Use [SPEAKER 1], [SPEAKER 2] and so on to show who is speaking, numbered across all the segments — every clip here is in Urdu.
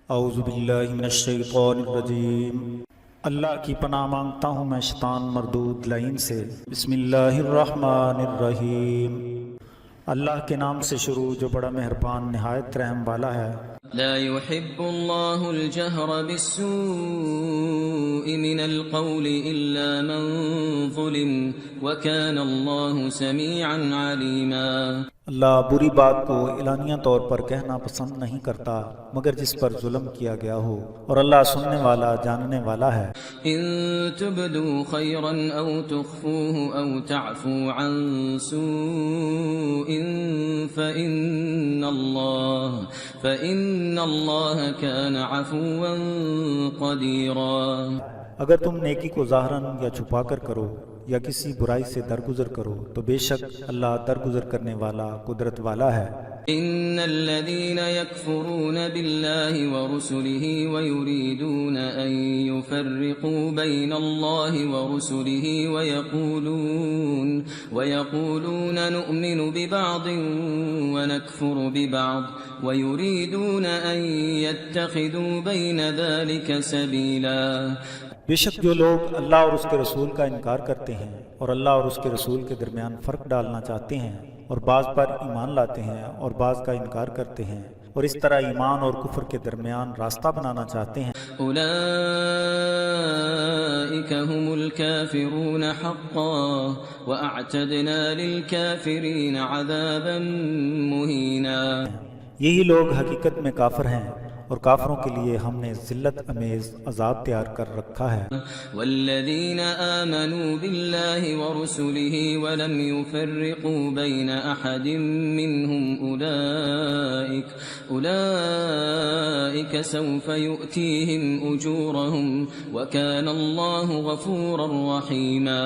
[SPEAKER 1] اعوذ باللہ من الشیطان الرجیم۔ اللہ کی پناہ مانگتا ہوں میں شیطان مردود لعین سے۔ بسم اللہ الرحمن الرحیم۔ اللہ کے نام سے شروع جو بڑا مہربان نہایت رحم والا ہے۔
[SPEAKER 2] لا يحب الله الجهر بالسوء من القول إلا من ظلم وكان الله سميعا عليما۔
[SPEAKER 1] اللہ بری بات کو اعلانیہ طور پر کہنا پسند نہیں کرتا مگر جس پر ظلم کیا گیا ہو، اور اللہ سننے والا جاننے والا ہے۔
[SPEAKER 2] إن تبدوا خيرا أو تخفوه أو تعفوا عن سوء فإن الله كان عفوا قديرا۔
[SPEAKER 1] اگر تم نیکی کو ظاہراً یا چھپا کر کرو یا کسی برائی سے درگزر کرو تو بے شک اللہ درگزر کرنے والا قدرت والا ہے۔
[SPEAKER 2] إن الذين يكفرون بالله ورسله ويريدون أن يفرقوا بين الله ورسله ويقولون نؤمن ببعض ونكفر ببعض ويريدون أن يتخذوا بين ذلك سبيلا۔
[SPEAKER 1] بے شک جو لوگ اللہ اور اس کے رسول کا انکار کرتے ہیں اور اللہ اور اس کے رسول کے درمیان فرق ڈالنا چاہتے ہیں، اور بعض پر ایمان لاتے ہیں اور بعض کا انکار کرتے ہیں، اور اس طرح ایمان اور کفر کے درمیان راستہ بنانا چاہتے ہیں،
[SPEAKER 2] أولئك هم الكافرون حقا وأعتدنا للكافرين عذابا مهينا۔
[SPEAKER 1] یہی لوگ حقیقت میں کافر ہیں اور کافروں کے لیے ہم نے ذلت امیز عذاب تیار کر رکھا ہے۔
[SPEAKER 2] والذین آمنوا باللہ ورسلہ ولم يفرقوا بین احد منہم اولئک سوف یؤتیہم اجورہم وکان اللہ غفورا رحیما۔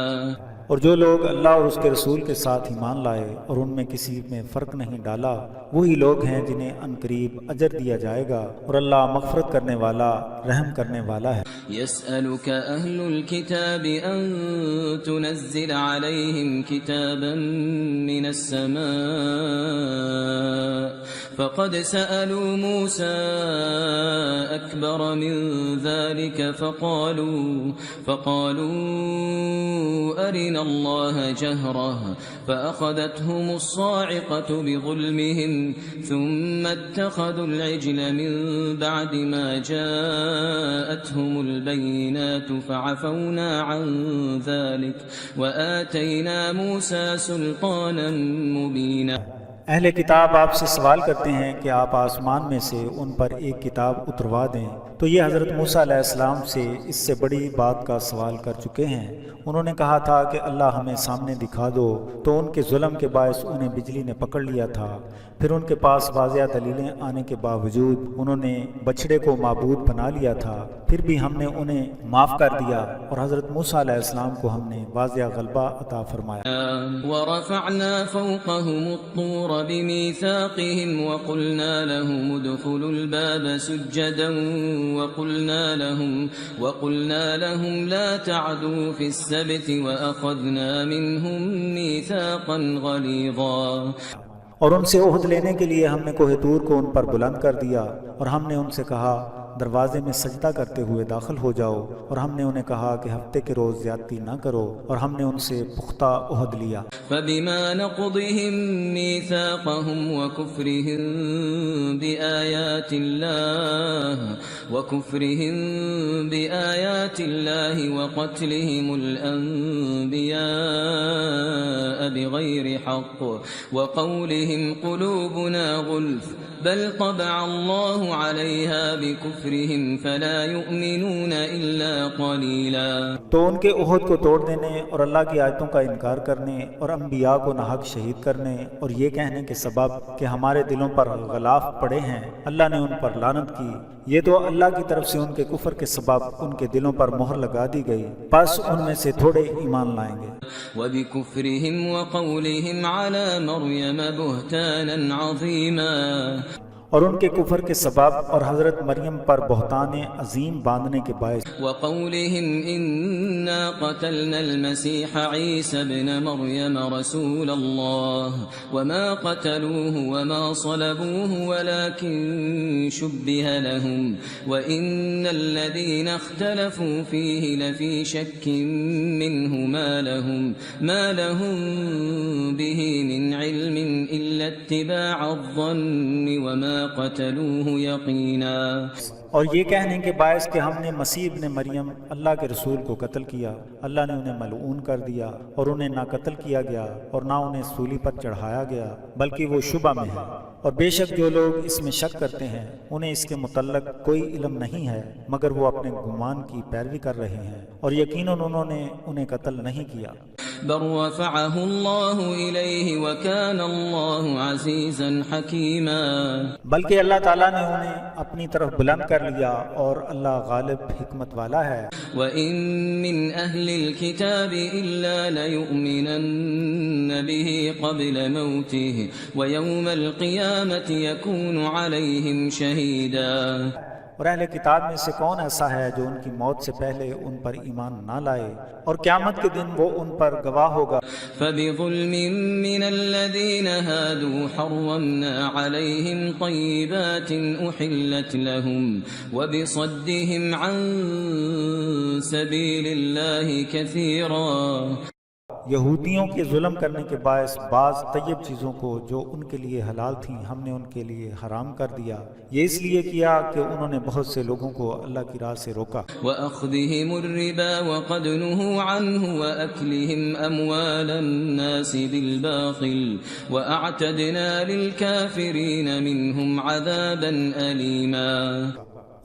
[SPEAKER 1] اور جو لوگ اللہ اور اس کے رسول کے ساتھ ایمان لائے اور ان میں کسی میں فرق نہیں ڈالا، وہی لوگ ہیں جنہیں عنقریب اجر دیا جائے گا، اور اللہ مغفرت کرنے والا رحم کرنے والا ہے۔
[SPEAKER 2] يسألك أهل الكتاب أن تنزل عليهم كتابا من السماء فقد سألوا موسى أكبر من ذلك فقالوا أرنا الله جهرة فأخذتهم الصاعقة بظلمهم ثم اتخذوا العجل من بعد ما جاءتهم البينات فعفونا عن ذلك وآتينا موسى سلطانا مبينا۔
[SPEAKER 1] اہل کتاب آپ سے سوال کرتے ہیں کہ آپ آسمان میں سے ان پر ایک کتاب اتروا دیں، تو یہ حضرت موسیٰ علیہ السلام سے اس سے بڑی بات کا سوال کر چکے ہیں۔ انہوں نے کہا تھا کہ اللہ ہمیں سامنے دکھا دو، تو ان کے ظلم کے باعث انہیں بجلی نے پکڑ لیا تھا۔ پھر ان کے پاس واضح دلیلیں آنے کے باوجود انہوں نے بچڑے کو معبود بنا لیا تھا، پھر بھی ہم نے انہیں معاف کر دیا، اور حضرت موسیٰ علیہ السلام کو ہم نے واضح غلبہ عطا فرمایا۔
[SPEAKER 2] ورفعنا فوقهم الطور بميثاقهم وقلنا لهم ادخلوا الباب سجدا وقلنا لهم لا تعدوا في السبت وأخذنا منهم ميثاقا غليظا۔
[SPEAKER 1] اور ان سے عہد لینے کے لیے ہم نے کوہ طور کو ان پر بلند کر دیا، اور ہم نے ان سے کہا دروازے میں سجدہ کرتے ہوئے داخل ہو جاؤ، اور ہم نے انہیں کہا کہ ہفتے کے روز زیادتی نہ کرو، اور ہم نے ان سے پختہ عہد لیا۔
[SPEAKER 2] فبما نقضهم ميثاقهم وكفرهم بآيات الله وقتلهم الأنبياء بغير حق وقولهم قلوبنا غلف بل طبع الله عليها بكفرهم فلا يؤمنون إلا قليلا۔
[SPEAKER 1] تو ان کے عہد کو توڑ دینے اور اللہ کی آیتوں کا انکار کرنے اور انبیاء کو ناحق شہید کرنے اور یہ کہنے کے سبب کہ ہمارے دلوں پر غلاف پڑے ہیں، اللہ نے ان پر لعنت کی، یہ تو اللہ کی طرف سے ان کے کفر کے سبب ان کے دلوں پر مہر لگا دی گئی، پس ان میں سے تھوڑے ایمان لائیں گے۔
[SPEAKER 2] وَبِكُفْرِهِمْ وَقَوْلِهِمْ عَلَى مَرْيَمَ بُهْتَانًا عَظِيمًا۔
[SPEAKER 1] اور ان کے کفر کے سبب اور حضرت مریم پر بہتان عظیم باندھنے کے باعث
[SPEAKER 2] وقولهم إنا قتلنا المسيح عيسى ابن مريم رسول الله وما قتلوه وما صلبوه ولكن شبه لهم وإن الذين اختلفوا فيه لفي شك منه ما لهم به من علم إلا اتباع الظن وما قتلوه يقينا۔
[SPEAKER 1] اور یہ کہنے کے باعث کہ ہم نے مسیح ابن مریم اللہ کے رسول کو قتل کیا، اللہ نے انہیں ملعون کر دیا اور انہیں نہ قتل کیا گیا اور نہ انہیں سولی پر چڑھایا گیا، بلکہ وہ شبہ میں ہے۔ اور بے شک جو لوگ اس میں شک کرتے ہیں انہیں اس کے متعلق کوئی علم نہیں ہے مگر وہ اپنے گمان کی پیروی کر رہے ہیں، اور یقیناً انہوں نے انہیں قتل نہیں کیا۔
[SPEAKER 2] بل رفعه الله إليه وكان الله عزيزا حكيما۔
[SPEAKER 1] بلکہ اللہ تعالیٰ نے انہیں اپنی طرف بلند کر لیا اور اللہ غالب حکمت والا ہے۔
[SPEAKER 2] وَإِن مِّنْ أَهْلِ الْكِتَابِ إِلَّا لَيُؤْمِنَنَّ بِهِ قَبْلَ مَوْتِهِ وَيَوْمَ الْقِيَامَةِ يَكُونُ عَلَيْهِمْ شَهِيدًا۔
[SPEAKER 1] اور اہل کتاب میں سے کون ایسا ہے جو ان کی موت سے پہلے ان پر ایمان نہ لائے اور قیامت کے دن وہ ان پر گواہ ہوگا۔
[SPEAKER 2] فَبِظُلْمٍ مِّنَ الَّذِينَ هَادُوا حَرَّمْنَا عَلَيْهِمْ طَيِّبَاتٍ أُحِلَّتْ لَهُمْ وَبِصَدِّهِمْ عَن سَبِيلِ اللَّهِ كَثِيرًا۔
[SPEAKER 1] یہودیوں کے ظلم کرنے کے باعث بعض طیب چیزوں کو جو ان کے لیے حلال تھیں ہم نے ان کے لیے حرام کر دیا، یہ اس لیے کیا کہ انہوں نے بہت سے لوگوں کو اللہ کی راہ سے روکا۔
[SPEAKER 2] وَأَخْذِهِمُ الرِّبَا وَقَدْ نُهُوا عَنْهُ وَأَكْلِهِمْ أَمْوَالَ النَّاسِ بِالْبَاطِلِ وَأَعْتَدْنَا لِلْكَافِرِينَ مِنْهُمْ عَذَابًا أَلِيمًا۔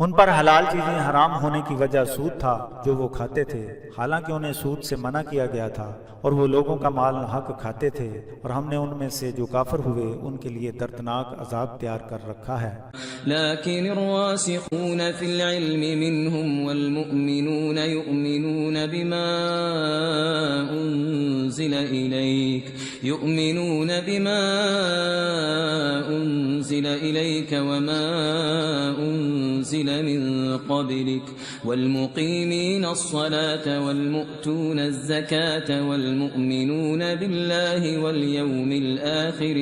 [SPEAKER 1] ان پر حلال چیزیں حرام ہونے کی وجہ سود تھا جو وہ کھاتے تھے، حالانکہ انہیں سود سے منع کیا گیا تھا، اور وہ لوگوں کا مال حق کھاتے تھے، اور ہم نے ان میں سے جو کافر ہوئے ان کے لیے دردناک عذاب تیار کر رکھا ہے۔
[SPEAKER 2] لكن الراسخون في العلم منهم والمؤمنون يؤمنون بما أنزل إليك وما أنزل من قبلك والمقيمين الصلاة والمؤتون الزكاة والمؤمنون بالله واليوم الآخر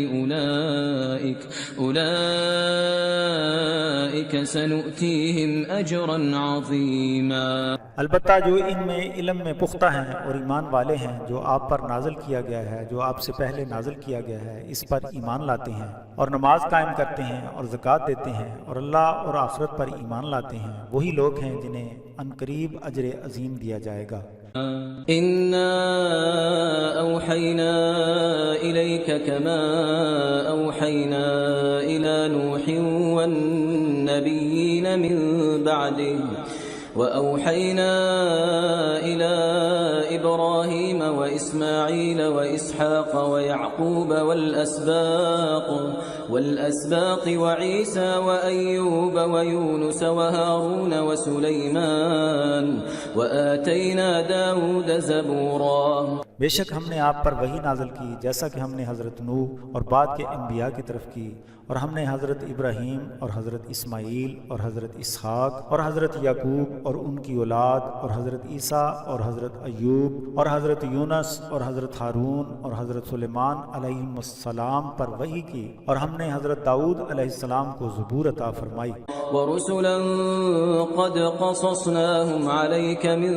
[SPEAKER 2] أولئك سنؤتيهم أجرا عظيما۔
[SPEAKER 1] البتہ جو ان میں علم میں پختہ ہیں اور ایمان والے ہیں، جو آپ پر نازل کیا گیا ہے، جو آپ سے پہلے نازل کیا گیا ہے، اس پر ایمان لاتے ہیں اور نماز قائم کرتے ہیں اور زکوٰۃ دیتے ہیں اور اللہ اور آخرت پر ایمان لاتے ہیں، وہی لوگ ہیں جنہیں عنقریب اجر عظیم دیا جائے گا۔
[SPEAKER 2] إنا أوحينا إليك كما أوحينا إلى نوح والنبيين من بعده وأوحينا إلى إبراهيم وإسماعيل وإسحاق ويعقوب والأسباط وعيسى وأيوب ويونس وهارون وسليمان وآتينا داود زبورا۔
[SPEAKER 1] بے شک ہم نے آپ پر وحی نازل کی جیسا کہ ہم نے حضرت نوح اور بعد کے انبیاء کی طرف کی، اور ہم نے حضرت ابراہیم اور حضرت اسماعیل اور حضرت اسحاق اور حضرت یعقوب اور ان کی اولاد اور حضرت عیسیٰ اور حضرت ایوب اور حضرت یونس اور حضرت ہارون اور حضرت سلیمان علیہم السلام پر وحی کی، اور ہم نے حضرت داؤد علیہ السلام کو زبور عطا فرمائی۔
[SPEAKER 2] ورسلا قد قصصناهم عليك من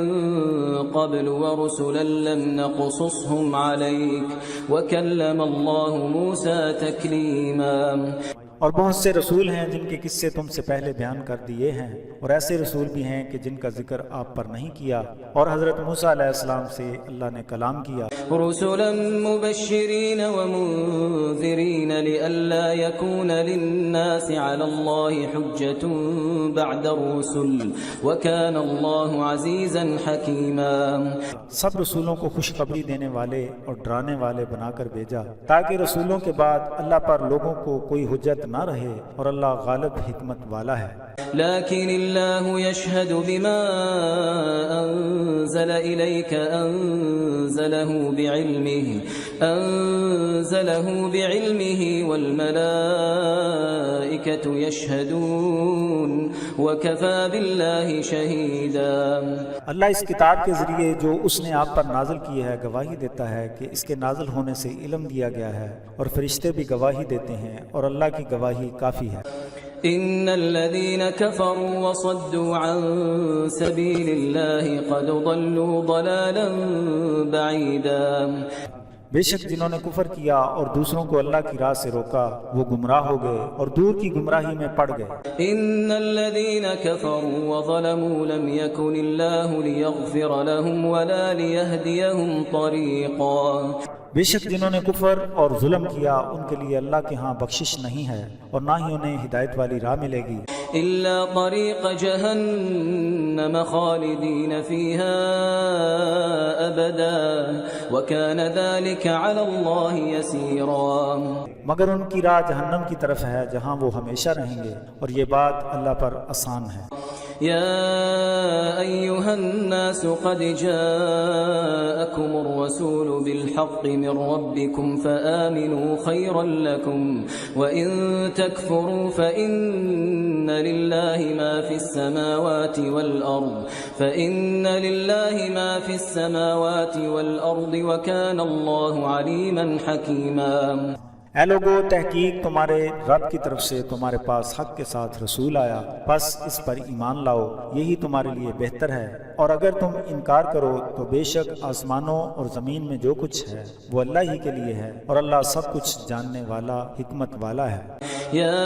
[SPEAKER 2] قبل ورسلا لم نقصصهم عليك وكلم الله موسى تكليما۔
[SPEAKER 1] اور بہت سے رسول ہیں جن کے قصے تم سے پہلے بیان کر دیے ہیں، اور ایسے رسول بھی ہیں کہ جن کا ذکر آپ پر نہیں کیا، اور حضرت موسیٰ علیہ السلام سے اللہ نے کلام کیا۔
[SPEAKER 2] رسلا مبشرین ومنذرین لئلا يكون للناس على الله حجة بعد الرسل وكان الله عزيزا حكيما۔
[SPEAKER 1] سب رسولوں کو خوشخبری دینے والے اور ڈرانے والے بنا کر بھیجا تاکہ رسولوں کے بعد اللہ پر لوگوں کو کوئی حجت نہ رہے، اور اللہ غالب حکمت والا ہے۔
[SPEAKER 2] لكن الله يشهد بما أنزل إليك أنزله بعلمه والملائكة والملائكة يشهدون وكفى بالله شهيدا.
[SPEAKER 1] اللہ اس کتاب کے ذریعے جو اس نے آپ پر نازل کی ہے گواہی دیتا ہے کہ اس کے نازل ہونے سے علم دیا گیا ہے، اور فرشتے بھی گواہی دیتے ہیں، اور اللہ کی گواہی کافی ہے۔
[SPEAKER 2] إن الذين كفروا وصدوا عن سبيل الله قد ضلوا ضلالا بعيدا.
[SPEAKER 1] بے شک جنہوں نے کفر کیا اور دوسروں کو اللہ کی راہ سے روکا وہ گمراہ ہو گئے اور دور کی گمراہی میں پڑ گئے۔
[SPEAKER 2] إن الذين كفروا وظلموا لم يكن الله ليغفر لهم ولا ليهديهم طريقا.
[SPEAKER 1] بے شک جنہوں نے کفر اور ظلم کیا ان کے لیے اللہ کے ہاں بخشش نہیں ہے اور نہ ہی انہیں ہدایت والی راہ ملے گی۔
[SPEAKER 2] إلا طريق جهنم خالدين فيها أبدا وكان ذلك على الله يسيرا.
[SPEAKER 1] مگر ان کی راہ جہنم کی طرف ہے جہاں وہ ہمیشہ رہیں گے، اور یہ بات اللہ پر آسان ہے۔
[SPEAKER 2] يا أيها الناس قد جاءكم الرسول بالحق من ربكم فآمنوا خيرا لكم وإن تكفروا فإن لله ما في السماوات والأرض وكان الله عليما حكيما.
[SPEAKER 1] اے لوگو، تحقیق تمہارے رب کی طرف سے تمہارے پاس حق کے ساتھ رسول آیا، بس اس پر ایمان لاؤ، یہی تمہارے لیے بہتر ہے، اور اگر تم انکار کرو تو بے شک آسمانوں اور زمین میں جو کچھ ہے وہ اللہ ہی کے لیے ہے، اور اللہ سب کچھ جاننے والا حکمت والا ہے۔
[SPEAKER 2] يا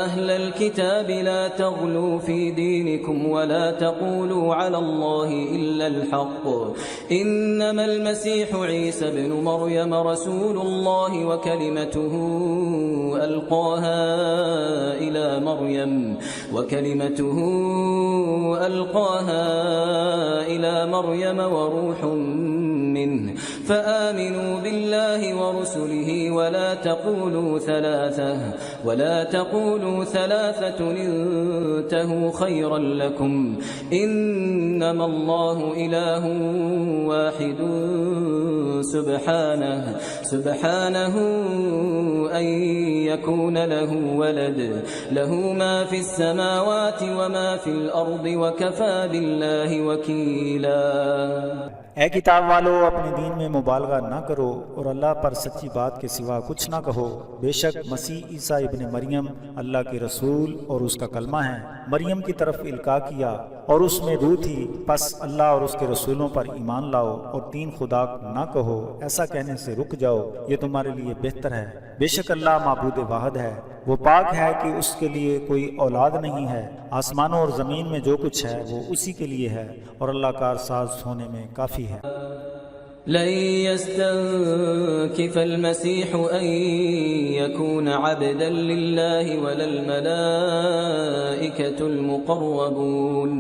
[SPEAKER 2] أهل الكتاب لا تغلوا في دينكم ولا تقولوا على الله إلا الحق إنما المسيح عيسى بن مريم رسول الله وكلمته ألقاها إلى مريم وروح منه فآمنوا بالله ورسله ولا تقولوا ثلاثة انتهوا خيرا لكم إنما الله إله واحد سبحانه أن يكون له ولد له ما في السماوات وما في الأرض وكفى بالله وكيلا.
[SPEAKER 1] اے کتاب والو، اپنے دین میں مبالغہ نہ کرو اور اللہ پر سچی بات کے سوا کچھ نہ کہو۔ بے شک مسیح عیسیٰ ابن مریم اللہ کے رسول اور اس کا کلمہ ہے، مریم کی طرف القاء کیا اور اس میں روح تھی، پس اللہ اور اس کے رسولوں پر ایمان لاؤ اور تین خدا نہ کہو، ایسا کہنے سے رک جاؤ، یہ تمہارے لیے بہتر ہے۔ بے شک اللہ معبود واحد ہے، وہ پاک ہے کہ اس کے لیے کوئی اولاد نہیں ہے، آسمانوں اور زمین میں جو کچھ ہے وہ اسی کے لیے ہے، اور اللہ کارساز ہونے میں کافی ہے۔
[SPEAKER 2] لن يستنكف المسيح أن يكون عبدا لله ولا الملائكة المقربون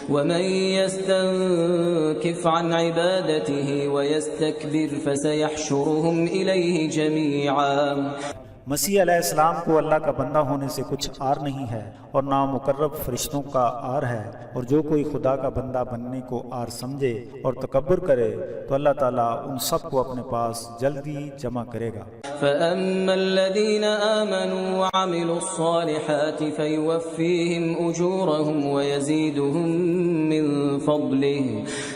[SPEAKER 2] ومن يستنكف عن عبادته ويستكبر فسيحشرهم إليه جميعا.
[SPEAKER 1] مسیح علیہ السلام کو اللہ کا بندہ ہونے سے کچھ آر نہیں ہے اور نہ مقرب فرشتوں کا آر ہے، اور جو کوئی خدا کا بندہ بننے کو آر سمجھے اور تکبر کرے تو اللہ تعالیٰ ان سب کو اپنے پاس جلدی جمع کرے گا۔
[SPEAKER 2] فَأَمَّا الَّذِينَ آمَنُوا وَعَمِلُوا الصَّالِحَاتِ فَيُوَفِّيهِمْ أُجُورَهُمْ وَيَزِيدُهُمْ مِنْ فَضْلِهِ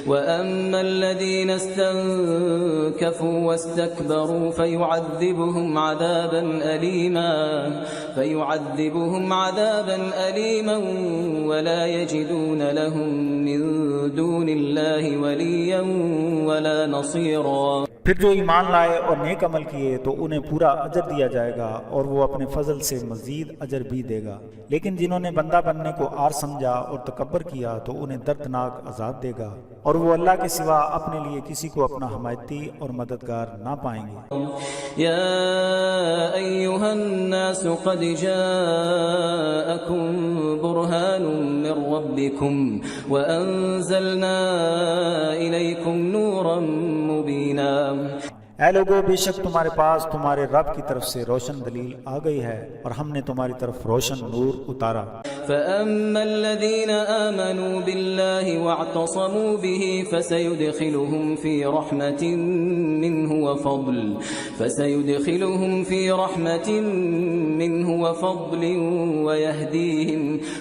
[SPEAKER 2] وَأَمَّا الَّذِينَ اسْتَنكَفُوا وَاسْتَكْبَرُوا فَيُعَذِّبُهُمْ عذابا أليما ولا يجدون لهم من دون الله وليا ولا نصيرا.
[SPEAKER 1] پھر جو ایمان لائے اور نیک عمل کیے تو انہیں پورا اجر دیا جائے گا اور وہ اپنے فضل سے مزید اجر بھی دے گا، لیکن جنہوں نے بندہ بننے کو آر سمجھا اور تکبر کیا تو انہیں دردناک عذاب دے گا، اور وہ اللہ کے سوا اپنے لیے کسی کو اپنا حمایتی اور مددگار نہ پائیں گے۔
[SPEAKER 2] یا ایھا الناس قد جاءکم برہان من ربکم وانزلنا الیکم نورا مبینا.
[SPEAKER 1] اے لوگو، بے شک تمہارے پاس تمہارے رب کی طرف سے روشن دلیل آ گئی ہے اور ہم نے تمہاری طرف روشن نور اتارا۔
[SPEAKER 2] فَأَمَّا الَّذِينَ آمَنُوا بِاللَّهِ وَاعْتَصَمُوا بِهِ فَسَيُدْخِلُهُمْ فِي رَحْمَةٍ مِّنْهُ وفضل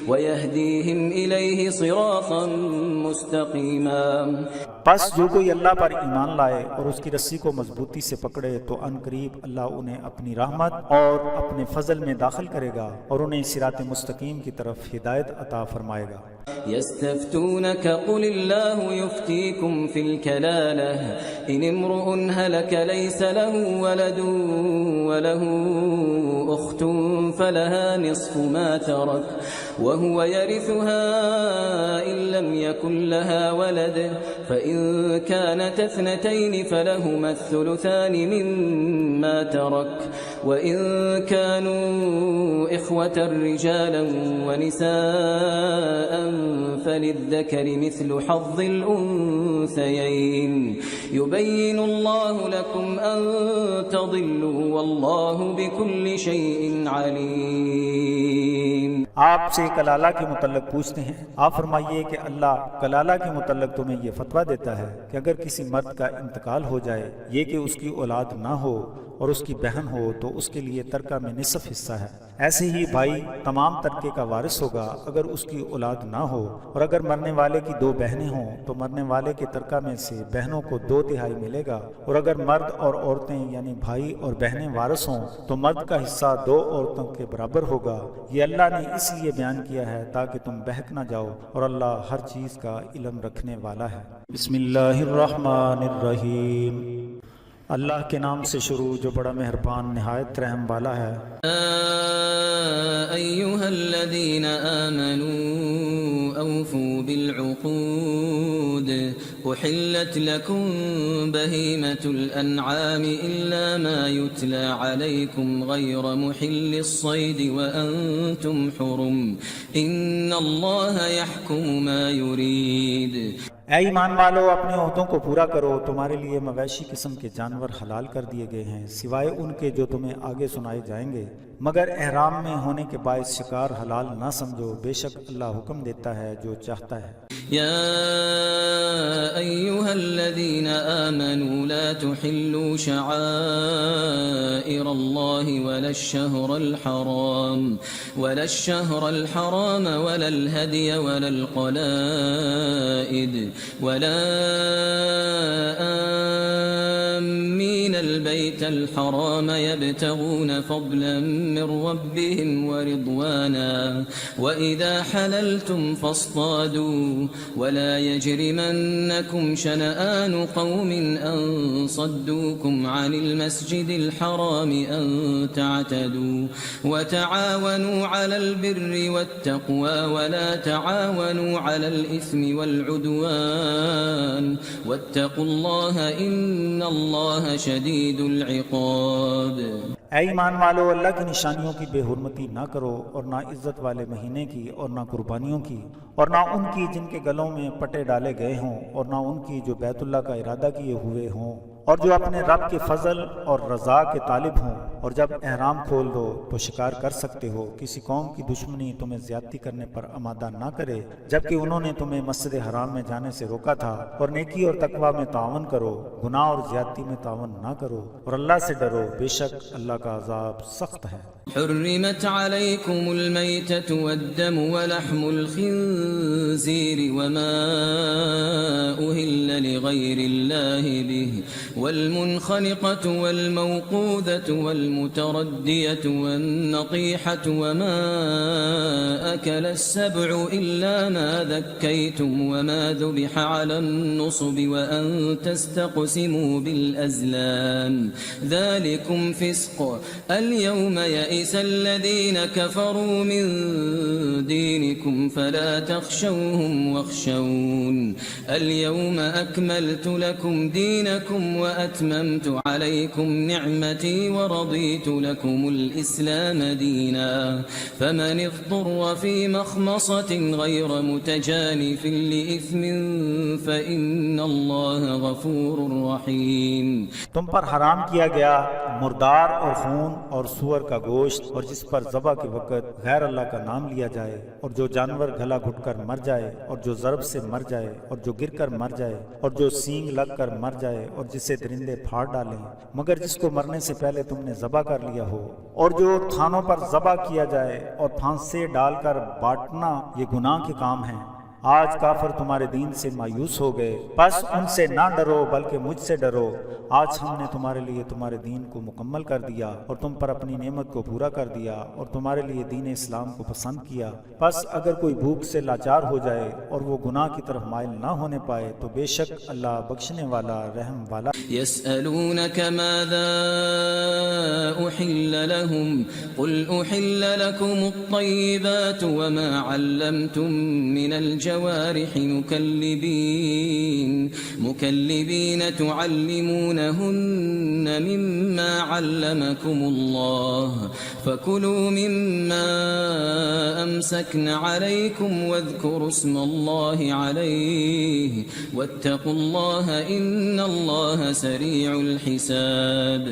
[SPEAKER 2] ويهديهم إليه صراطا مستقيما۔
[SPEAKER 1] پس جو کوئی اللہ پر ایمان لائے اور اس کی رسی کو مضبوطی سے پکڑے تو ان قریب اللہ انہیں اپنی رحمت اور اپنے فضل میں داخل کرے گا اور انہیں صراط مستقیم کی طرف ہدایت عطا فرمائے گا۔
[SPEAKER 2] يستفتونك قل الله يفتيكم في الكلالة إن امرؤ هلك ليس له ولد وله أخت فلها نصف ما ترك وهو يرثها إن لم يكن لها ولد فإن كانت اثنتين فلهما الثلثان مما ترك وإن كانوا إخوة رجالا ونساء فللذكر مثل حظ الأنثيين يبين الله لكم أن تضلوا والله بكل شيء عليم۔
[SPEAKER 1] آپ سے کلالہ کے متعلق پوچھتے ہیں، آپ فرمائیے کہ اللہ کلالہ کے متعلق تمہیں یہ فتویٰ دیتا ہے کہ اگر کسی مرد کا انتقال ہو جائے، یہ کہ اس کی اولاد نہ ہو اور اس کی بہن ہو، تو اس کے لیے ترکہ میں نصف حصہ ہے۔ ایسے ہی بھائی تمام ترکے کا وارث ہوگا اگر اس کی اولاد نہ ہو، اور اگر مرنے والے کی 2 بہنیں ہوں تو مرنے والے کے ترکہ میں سے بہنوں کو 2/3 ملے گا، اور اگر مرد اور عورتیں یعنی بھائی اور بہنیں وارث ہوں تو مرد کا حصہ 2 عورتوں کے برابر ہوگا۔ یہ اللہ نے اس لیے بیان کیا ہے تاکہ تم بہک نہ جاؤ، اور اللہ ہر چیز کا علم رکھنے والا ہے۔ بسم اللہ الرحمن الرحیم، اللہ کے نام سے شروع جو بڑا مہربان نہایت رحم والا ہے۔
[SPEAKER 2] أيها الذين آمنوا أوفوا بالعقود أحلت لكم بهيمة الأنعام إلا ما يتلى عليكم غير محل الصيد وأنتم حرم إن الله يحكم ما يريد۔
[SPEAKER 1] اے ایمان والو، اپنے عہدوں کو پورا کرو، تمہارے لیے مویشی قسم کے جانور حلال کر دیے گئے ہیں سوائے ان کے جو تمہیں آگے سنائے جائیں گے، مگر احرام میں ہونے کے باعث شکار حلال نہ سمجھو، بے شک اللہ حکم دیتا ہے جو چاہتا ہے۔
[SPEAKER 2] يا أيها الذين آمنوا لا تحلوا شعائر الله ولا الشهر الحرام ولا الهدي ولا القلائد ولا آمين البيت الحرام يبتغون فضلا من ربهم ورضوانا وإذا حللتم فاصطادوا ولا يجرمنكم شنآن قوم أن صدوكم عن المسجد الحرام أن تعتدوا وتعاونوا على البر والتقوى ولا تعاونوا على الإثم والعدوان واتقوا الله إن الله شديد العقاب۔
[SPEAKER 1] اے ایمان والو، اللہ کی نشانیوں کی بے حرمتی نہ کرو، اور نہ عزت والے مہینے کی، اور نہ قربانیوں کی، اور نہ ان کی جن کے گلوں میں پٹے ڈالے گئے ہوں، اور نہ ان کی جو بیت اللہ کا ارادہ کیے ہوئے ہوں، اور جو اپنے رب کے فضل اور رضا کے طالب ہوں۔ اور جب احرام کھول دو تو شکار کر سکتے ہو، کسی قوم کی دشمنی تمہیں زیادتی کرنے پر آمادہ نہ کرے جبکہ انہوں نے تمہیں مسجد حرام میں جانے سے روکا تھا۔ اور نیکی اور تقوی میں تعاون کرو، گناہ اور زیادتی میں تعاون نہ کرو، اور اللہ سے ڈرو، بے شک اللہ کا عذاب سخت ہے۔
[SPEAKER 2] حرمت عليكم الميتة والدم ولحم الخنزير وما أهل لغير الله به والمنخنقة والموقوذة والمتردية والنطيحة وما أكل السبع إلا ما ذكيتم وما ذبح على النصب وأن تستقسموا بالأزلام ذلكم فسق اليوم يئس الذين كفروا من دينكم فلا تخشوهم واخشون اليوم أكملت لكم دينكم وأتممت عليكم نعمتي ورضيت لكم الإسلام دينا فمن اضطر في مخمصة غير متجانف لإثم فإن الله غفور رحيم۔
[SPEAKER 1] تم پر حرام کیا گیا مردار اور خون اور سور کا گوشت، اور جس پر ذبح کے وقت غیر اللہ کا نام لیا جائے، اور جو جانور گلا گھٹ کر مر جائے، اور جو ضرب سے مر جائے، اور جو گر کر مر جائے، اور جو سینگ لگ کر مر جائے، اور جسے سے درندے پھاڑ ڈالیں، مگر جس کو مرنے سے پہلے تم نے ذبح کر لیا ہو، اور جو تھانوں پر ذبح کیا جائے اور پھانسے ڈال کر بانٹنا یہ گناہ کے کام ہیں۔ آج کافر تمہارے دین سے مایوس ہو گئے، بس ان سے نہ ڈرو بلکہ مجھ سے ڈرو۔ آج ہم نے تمہارے لیے تمہارے دین کو مکمل کر دیا اور تم پر اپنی نعمت کو پورا کر دیا اور تمہارے لیے دین اسلام کو پسند کیا۔ بس اگر کوئی بھوک سے لاچار ہو جائے اور وہ گناہ کی طرف مائل نہ ہونے پائے تو بے شک اللہ بخشنے والا رحم والا۔
[SPEAKER 2] يسألونك ماذا أحل لهم قل أحل لكم الطيبات وما علمتم من الجوارح مكلبين تعلمونهن مما علمكم الله فكلوا مما أمسكن عليكم واذكروا اسم الله عليه واتقوا الله إن الله سریع الحساب۔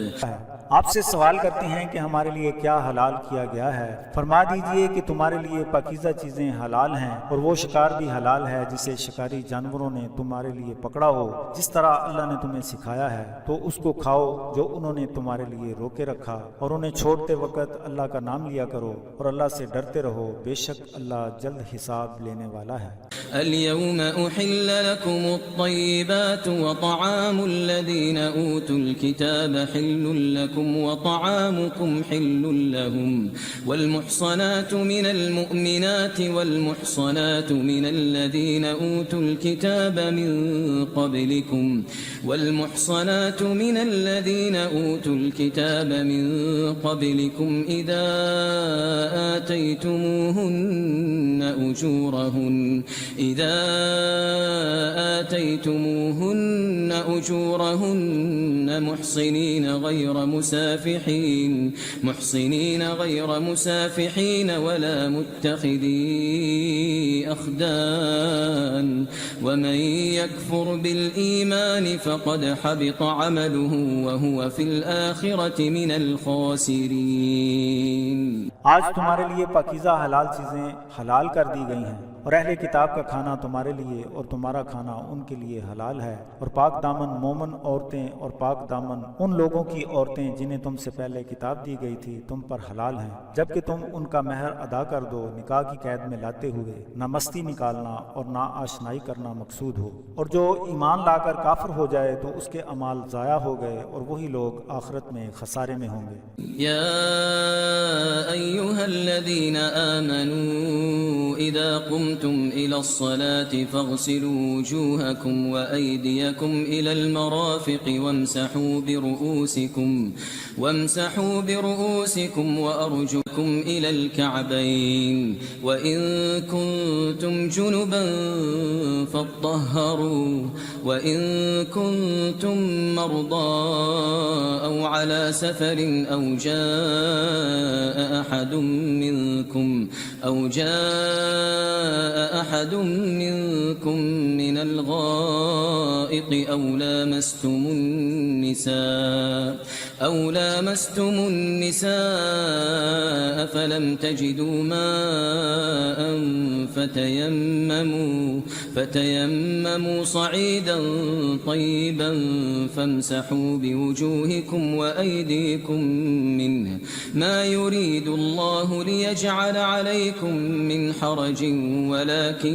[SPEAKER 1] آپ سے سوال کرتے ہیں کہ ہمارے لیے کیا حلال کیا گیا ہے، فرما دیجئے کہ تمہارے لیے پاکیزہ چیزیں حلال ہیں اور وہ شکار بھی حلال ہے جسے شکاری جانوروں نے تمہارے لیے پکڑا ہو، جس طرح اللہ نے تمہیں سکھایا ہے، تو اس کو کھاؤ جو انہوں نے تمہارے لیے روکے رکھا، اور انہیں چھوڑتے وقت اللہ کا نام لیا کرو اور اللہ سے ڈرتے رہو، بے شک اللہ جلد حساب لینے والا ہے۔
[SPEAKER 2] اليوم أحل لكم الطيبات وطعام الذين أوتوا الكتاب حل لكم وطعامكم حل لهم والمحصنات من المؤمنات والمحصنات من الذين أوتوا الكتاب من قبلكم إذا آتيتموهن أجورهن محصنين غير مسافحين ولا متخذي أخدان ومن يكفر بالإيمان فقد حبط عمله وهو في الآخرة من الخاسرين۔
[SPEAKER 1] آج تمہارے لیے پاکیزہ حلال چیزیں حلال کر دی گئی ہیں، اور اہل کتاب کا کھانا تمہارے لیے اور تمہارا کھانا ان کے لیے حلال ہے، اور پاک دامن مومن عورتیں اور پاک دامن ان لوگوں کی عورتیں جنہیں تم سے پہلے کتاب دی گئی تھی تم پر حلال ہیں، جبکہ تم ان کا مہر ادا کر دو نکاح کی قید میں لاتے ہوئے، نہ مستی نکالنا اور نہ آشنائی کرنا مقصود ہو، اور جو ایمان لا کر کافر ہو جائے تو اس کے اعمال ضائع ہو گئے اور وہی لوگ آخرت میں خسارے میں ہوں گے۔
[SPEAKER 2] یا ایھا الذین آمنوا اذا قمتم إلى الصلاة فاغسلوا وجوهكم وأيديكم إلى المرافق وامسحوا برؤوسكم وأرجلكم إلى الكعبين وإن كنتم جنبا فاطهروا وإن كنتم مرضى أو على سفر أو جاء أحد منكم من الغائط أو لامستم النساء فلم تجدوا ماء فتيمموا صعيدا طيبا فامسحوا بوجوهكم وأيديكم منه ما يريد الله ليجعل عليكم من حرج ولكن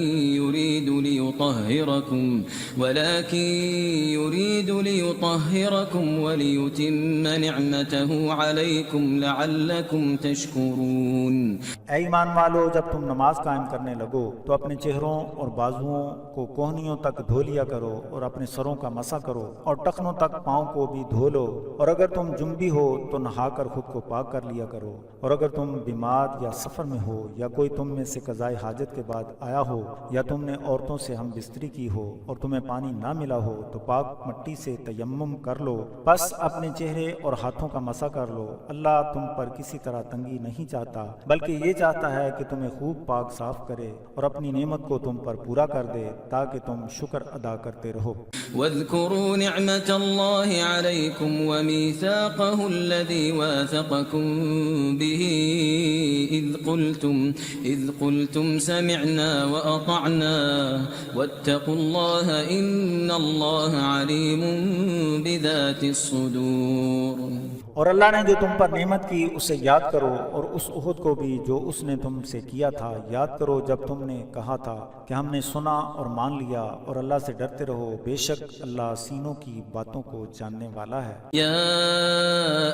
[SPEAKER 2] يريد ليطهركم وليتم نعمته عليكم لعلكم تشكرون۔
[SPEAKER 1] اے ایمان والو، جب تم نماز قائم کرنے لگو تو اپنے چہروں اور بازوؤں کو کوہنیوں تک دھو لیا کرو اور اپنے سروں کا مسح کرو اور ٹخنوں تک پاؤں کو بھی دھو لو، اور اگر تم جنبی ہو تو نہا کر خود کو پاک کر لیا کرو، اور اگر تم بیمار یا سفر میں ہو یا کوئی تم میں سے قضائے حاجت کے بعد آیا ہو یا تم نے عورتوں سے ہم بستری کی ہو اور تمہیں پانی نہ ملا ہو تو پاک مٹی سے تیمم کر لو، بس اپنے چہرے اور ہاتھوں کا مسح کر لو۔ اللہ تم پر کسی طرح تنگی نہیں چاہتا، بلکہ یہ چاہتا ہے کہ تمہیں خوب پاک صاف کرے اور اپنی نعمت کو تم پر پورا کر دے تاکہ تم شکر ادا کرتے رہو۔
[SPEAKER 2] واذكروا نعمة الله عليكم وميثاقه الذي واثقكم به إذ قلتم سمعنا وأطعنا واتقوا الله إن الله عليم بذات الصدور.
[SPEAKER 1] اور اللہ نے جو تم پر نعمت کی اسے یاد کرو، اور اس عہد کو بھی جو اس نے تم سے کیا تھا یاد کرو، جب تم نے کہا تھا کہ ہم نے سنا اور مان لیا، اور اللہ سے ڈرتے رہو، بے شک اللہ سینوں کی باتوں کو جاننے والا ہے.
[SPEAKER 2] يا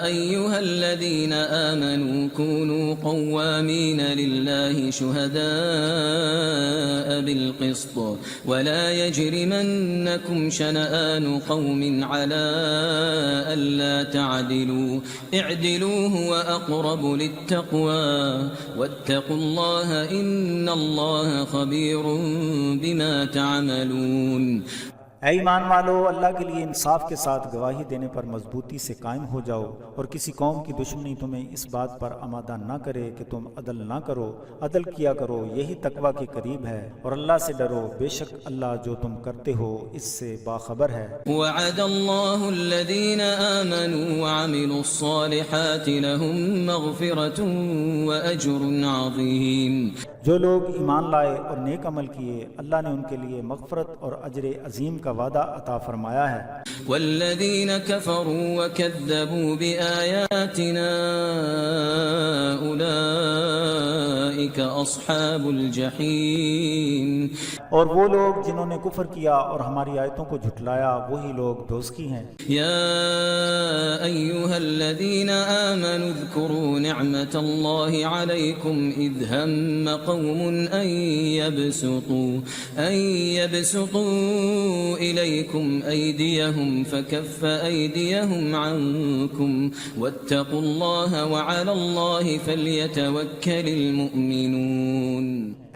[SPEAKER 2] أيها الذين آمنوا كونوا قوامين لله شهداء بالقسط ولا يجرمنكم شنآن قوم على ألا تعدلوا اعدلوا هو أقرب للتقوى واتقوا الله إن الله خبير بما تعملون.
[SPEAKER 1] اے ایمان والو، اللہ کے لیے انصاف کے ساتھ گواہی دینے پر مضبوطی سے قائم ہو جاؤ، اور کسی قوم کی دشمنی تمہیں اس بات پر آمادہ نہ کرے کہ تم عدل نہ کرو. عدل کیا کرو، یہی تقوی کے قریب ہے، اور اللہ سے ڈرو، بے شک اللہ جو تم کرتے ہو اس سے باخبر ہے.
[SPEAKER 2] وعد الله الذين آمنوا وعملوا الصالحات لهم مغفرة وأجر عظيم.
[SPEAKER 1] جو لوگ ایمان لائے اور نیک عمل کیے، اللہ نے ان کے لیے مغفرت اور اجر عظیم کا وعدہ عطا فرمایا ہے.
[SPEAKER 2] والذين كفروا وكذبوا بآياتنا أولئك أصحاب الجحيم.
[SPEAKER 1] اور وہ لوگ جنہوں نے کفر کیا اور ہماری آیتوں کو جھٹلایا، وہی لوگ دوزخی ہیں.
[SPEAKER 2] يا أيها الذين آمنوا اذكروا نعمة الله عليكم إذ هم قوم أن يبسطوا إليكم أيديهم فكف أيديهم عنكم واتقوا الله وعلى الله فليتوكل المؤمنون.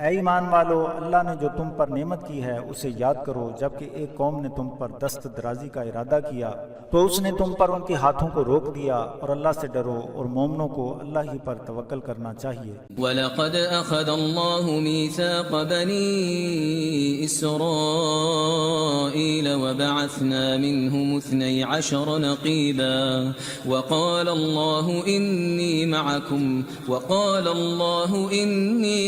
[SPEAKER 1] اے ایمان والو، اللہ نے جو تم پر نعمت کی ہے اسے یاد کرو. جبکہ ایک قوم نے تم پر دست درازی کا ارادہ کیا تو اس نے تم پر ان کے ہاتھوں کو روک دیا، اور اللہ سے ڈرو، اور مومنوں کو اللہ ہی پر توکل کرنا چاہیے.
[SPEAKER 2] وَلَقَدْ أَخَذَ اللَّهُ مِيثَاقَ بَنِي إِسْرَائِيلَ وَبَعَثْنَا مِنْهُمُ 12 نَقِيبًا وَقَالَ اللَّهُ إِنِّي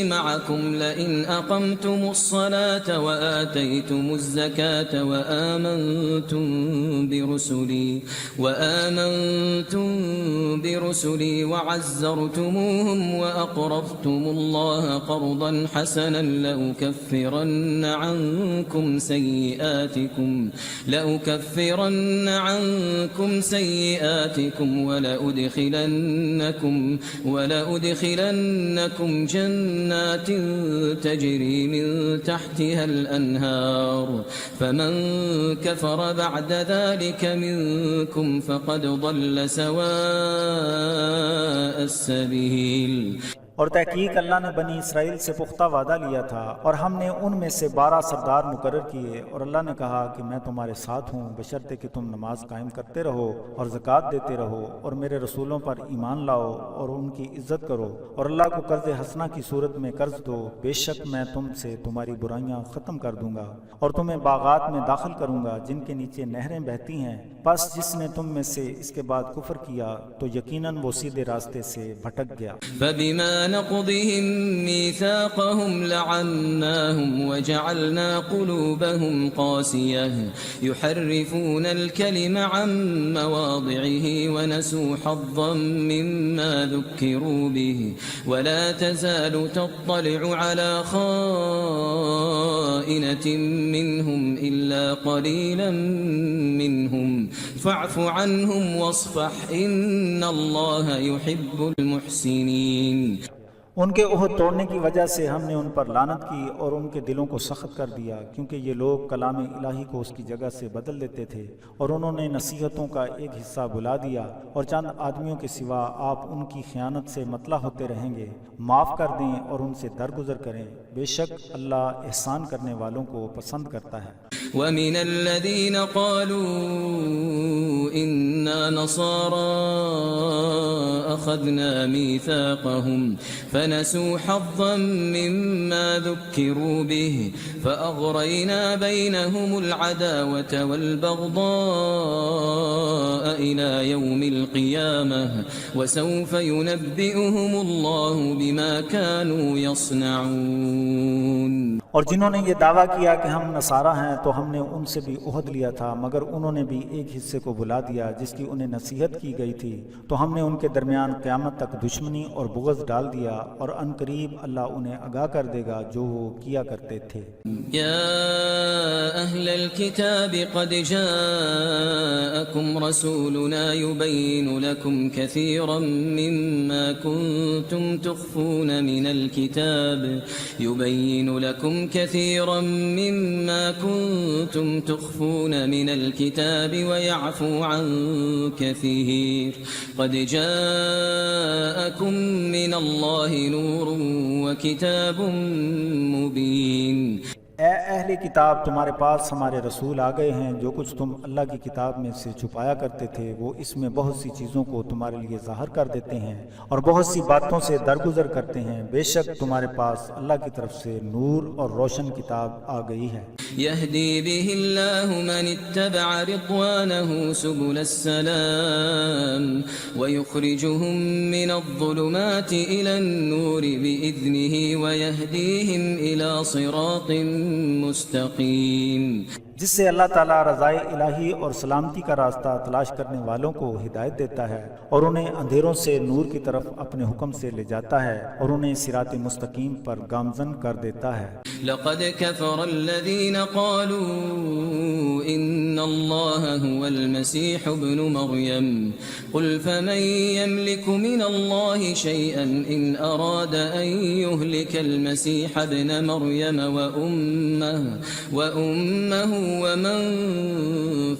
[SPEAKER 2] مَعَكُمْ لئن أقمتم الصلاة وآتيتم الزكاة وآمنتم برسلي وعزرتموهم وأقرضتم الله قرضا حسنا لأكفرن عنكم سيئاتكم ولأدخلنكم جنات تجري من تحتها الأنهار فمن كفر بعد ذلك منكم فقد ضل سواء السبيل.
[SPEAKER 1] اور تحقیق اللہ نے بنی اسرائیل سے پختہ وعدہ لیا تھا، اور ہم نے ان میں سے 12 سردار مقرر کیے، اور اللہ نے کہا کہ میں تمہارے ساتھ ہوں، بشرطے کہ تم نماز قائم کرتے رہو اور زکوٰۃ دیتے رہو، اور میرے رسولوں پر ایمان لاؤ اور ان کی عزت کرو، اور اللہ کو قرض حسنہ کی صورت میں قرض دو. بے شک میں تم سے تمہاری برائیاں ختم کر دوں گا، اور تمہیں باغات میں داخل کروں گا جن کے نیچے نہریں بہتی ہیں. پس جس نے تم میں سے اس کے بعد کفر کیا تو یقیناً وہ سیدھے راستے سے بھٹک گیا.
[SPEAKER 2] فبما نقضهم ميثاقهم لعناهم وجعلنا قلوبهم قاسية يحرفون الكلم عن مواضعه ونسوا حظا مما ذكروا به ولا تزال تطلع على خائنة منهم إلا قليلا منهم فاعف عنهم واصفح إن الله يحب المحسنين.
[SPEAKER 1] ان کے عہد توڑنے کی وجہ سے ہم نے ان پر لعنت کی اور ان کے دلوں کو سخت کر دیا، کیونکہ یہ لوگ کلام الہی کو اس کی جگہ سے بدل دیتے تھے، اور انہوں نے نصیحتوں کا ایک حصہ بلا دیا، اور چند آدمیوں کے سوا آپ ان کی خیانت سے مطلع ہوتے رہیں گے. معاف کر دیں اور ان سے درگزر کریں، بے شک اللہ احسان کرنے والوں کو پسند کرتا ہے.
[SPEAKER 2] وَمِنَ الَّذِينَ قَالُوا إِنَّا نَصَارَى أَخَذْنَا مِيثَاقَهُمْ فنسوا حظا مما ذكروا به فأغرينا بينهم العداوة والبغضاء إلى يوم القيامة وسوف ينبئهم الله بما كانوا يصنعون.
[SPEAKER 1] اور جنہوں نے یہ دعویٰ کیا کہ ہم نصارہ ہیں تو ہم نے ان سے بھی عہد لیا تھا، مگر انہوں نے بھی ایک حصے کو بھلا دیا جس کی انہیں نصیحت کی گئی تھی، تو ہم نے ان کے درمیان قیامت تک دشمنی اور بغض ڈال دیا، اور ان قریب اللہ انہیں آگاہ کر دے گا جو وہ کیا کرتے تھے.
[SPEAKER 2] يا أهل الكتاب قد جاءكم رسولنا يبين لكم كثيرا مما كنتم تخفون من الكتاب ويعفو عن كثير قد جاءكم من الله نور وكتاب مبين.
[SPEAKER 1] اے اہل کتاب، تمہارے پاس ہمارے رسول آ گئے ہیں، جو کچھ تم اللہ کی کتاب میں سے چھپایا کرتے تھے وہ اس میں بہت سی چیزوں کو تمہارے لیے ظاہر کر دیتے ہیں اور بہت سی باتوں سے درگزر کرتے ہیں. بے شک تمہارے پاس اللہ کی طرف سے نور اور روشن کتاب آ گئی ہے.
[SPEAKER 2] يهدي به الله من اتبع رضوانه سبل السلام ويخرجهم من الظلمات إلى النور بإذنه ويهديهم إلى صراط مستقیم.
[SPEAKER 1] جس سے اللہ تعالیٰ رضائے الہی اور سلامتی کا راستہ تلاش کرنے والوں کو ہدایت دیتا ہے اور انہیں اندھیروں سے نور کی طرف اپنے حکم سے لے جاتا ہے اور انہیں صراط مستقیم پر گامزن کر دیتا ہے.
[SPEAKER 2] لقد كفر الذين قالوا إن الله هو المسيح ابن مريم قل فمن يملك من الله شيئا إن أراد أن يهلك المسيح ابن مريم وأمه ومن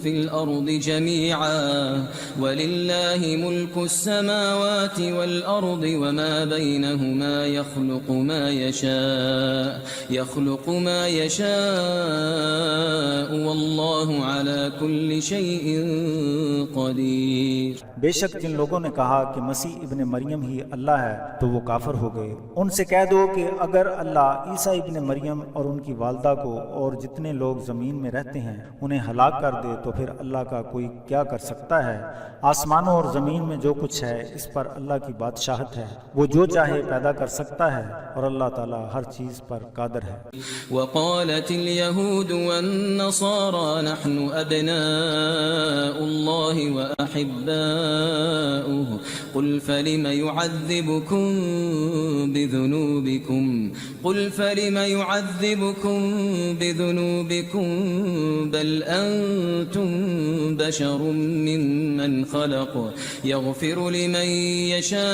[SPEAKER 2] في الأرض جميعا ولله ملك السماوات والأرض وما بينهما يخلق ما يشاء والله على كل شيء قدير.
[SPEAKER 1] بے شک جن لوگوں نے کہا کہ مسیح ابن مریم ہی اللہ ہے تو وہ کافر ہو گئے. ان سے کہہ دو کہ اگر اللہ عیسیٰ ابن مریم اور ان کی والدہ کو اور جتنے لوگ زمین میں رہتے ہیں انہیں ہلاک کر دے تو پھر اللہ کا کوئی کیا کر سکتا ہے؟ آسمانوں اور زمین میں جو کچھ ہے اس پر اللہ کی بادشاہت ہے، وہ جو چاہے پیدا کر سکتا ہے اور اللہ تعالیٰ ہر چیز پر قادر ہے.
[SPEAKER 2] وقالت اليهود والنصارى نحن أبناء الله وأحباؤه قل فلم يعذبكم بذنوبكم بل أنتم بشر ممن خلق يغفر لمن يشاء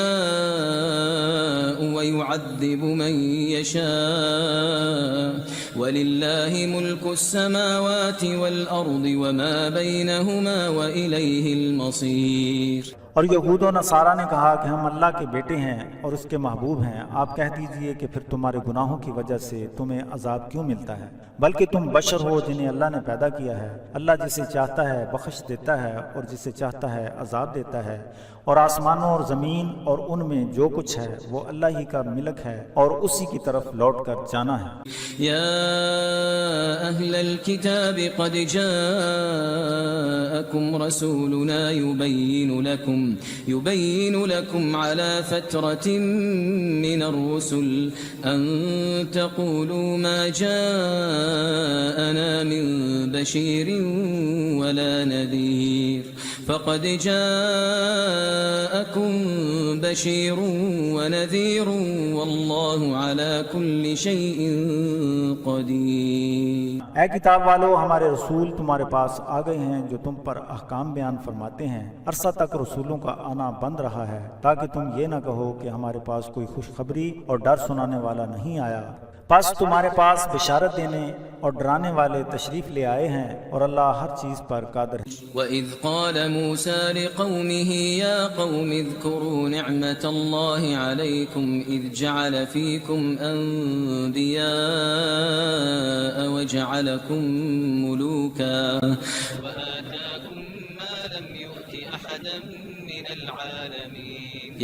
[SPEAKER 2] ويعذب من يشاء ولله ملك السماوات والأرض وما بينهما وإليه المصير.
[SPEAKER 1] اور یہود و نصارہ نے کہا کہ ہم اللہ کے بیٹے ہیں اور اس کے محبوب ہیں. آپ کہہ دیجئے کہ پھر تمہارے گناہوں کی وجہ سے تمہیں عذاب کیوں ملتا ہے؟ بلکہ تم بشر ہو جنہیں اللہ نے پیدا کیا ہے. اللہ جسے چاہتا ہے بخش دیتا ہے اور جسے چاہتا ہے عذاب دیتا ہے، اور آسمانوں اور زمین اور ان میں جو کچھ ہے وہ اللہ ہی کا ملک ہے اور اسی کی طرف لوٹ کر جانا ہے.
[SPEAKER 2] یا اہل الكتاب قد جاءکم رسولنا يبين لكم على فترة من الرسل أن تقولوا ما جاءنا من بشير ولا نذير فقد جاءكم بشير ونذير والله على كل شيء قدير.
[SPEAKER 1] اے کتاب والو، ہمارے رسول تمہارے پاس آ گئے ہیں جو تم پر احکام بیان فرماتے ہیں. عرصہ تک رسولوں کا آنا بند رہا ہے تاکہ تم یہ نہ کہو کہ ہمارے پاس کوئی خوشخبری اور ڈر سنانے والا نہیں آیا. پس تمہارے پاس بشارت دینے اور ڈرانے والے تشریف لے آئے ہیں اور اللہ ہر چیز پر قادر ہے.
[SPEAKER 2] وَإِذْ قَالَ مُوسَى لِقَوْمِهِ يَا قَوْمِ اذْكُرُوا نِعْمَةَ اللَّهِ عَلَيْكُمْ إِذْ جَعَلَ فِيكُمْ أَنْبِيَاءَ وَجَعَلَكُمْ مُلُوكًا وَآتَاكُمْ مَا لَمْ يُؤْتِ أَحَدًا مِنَ الْعَالَمِينَ.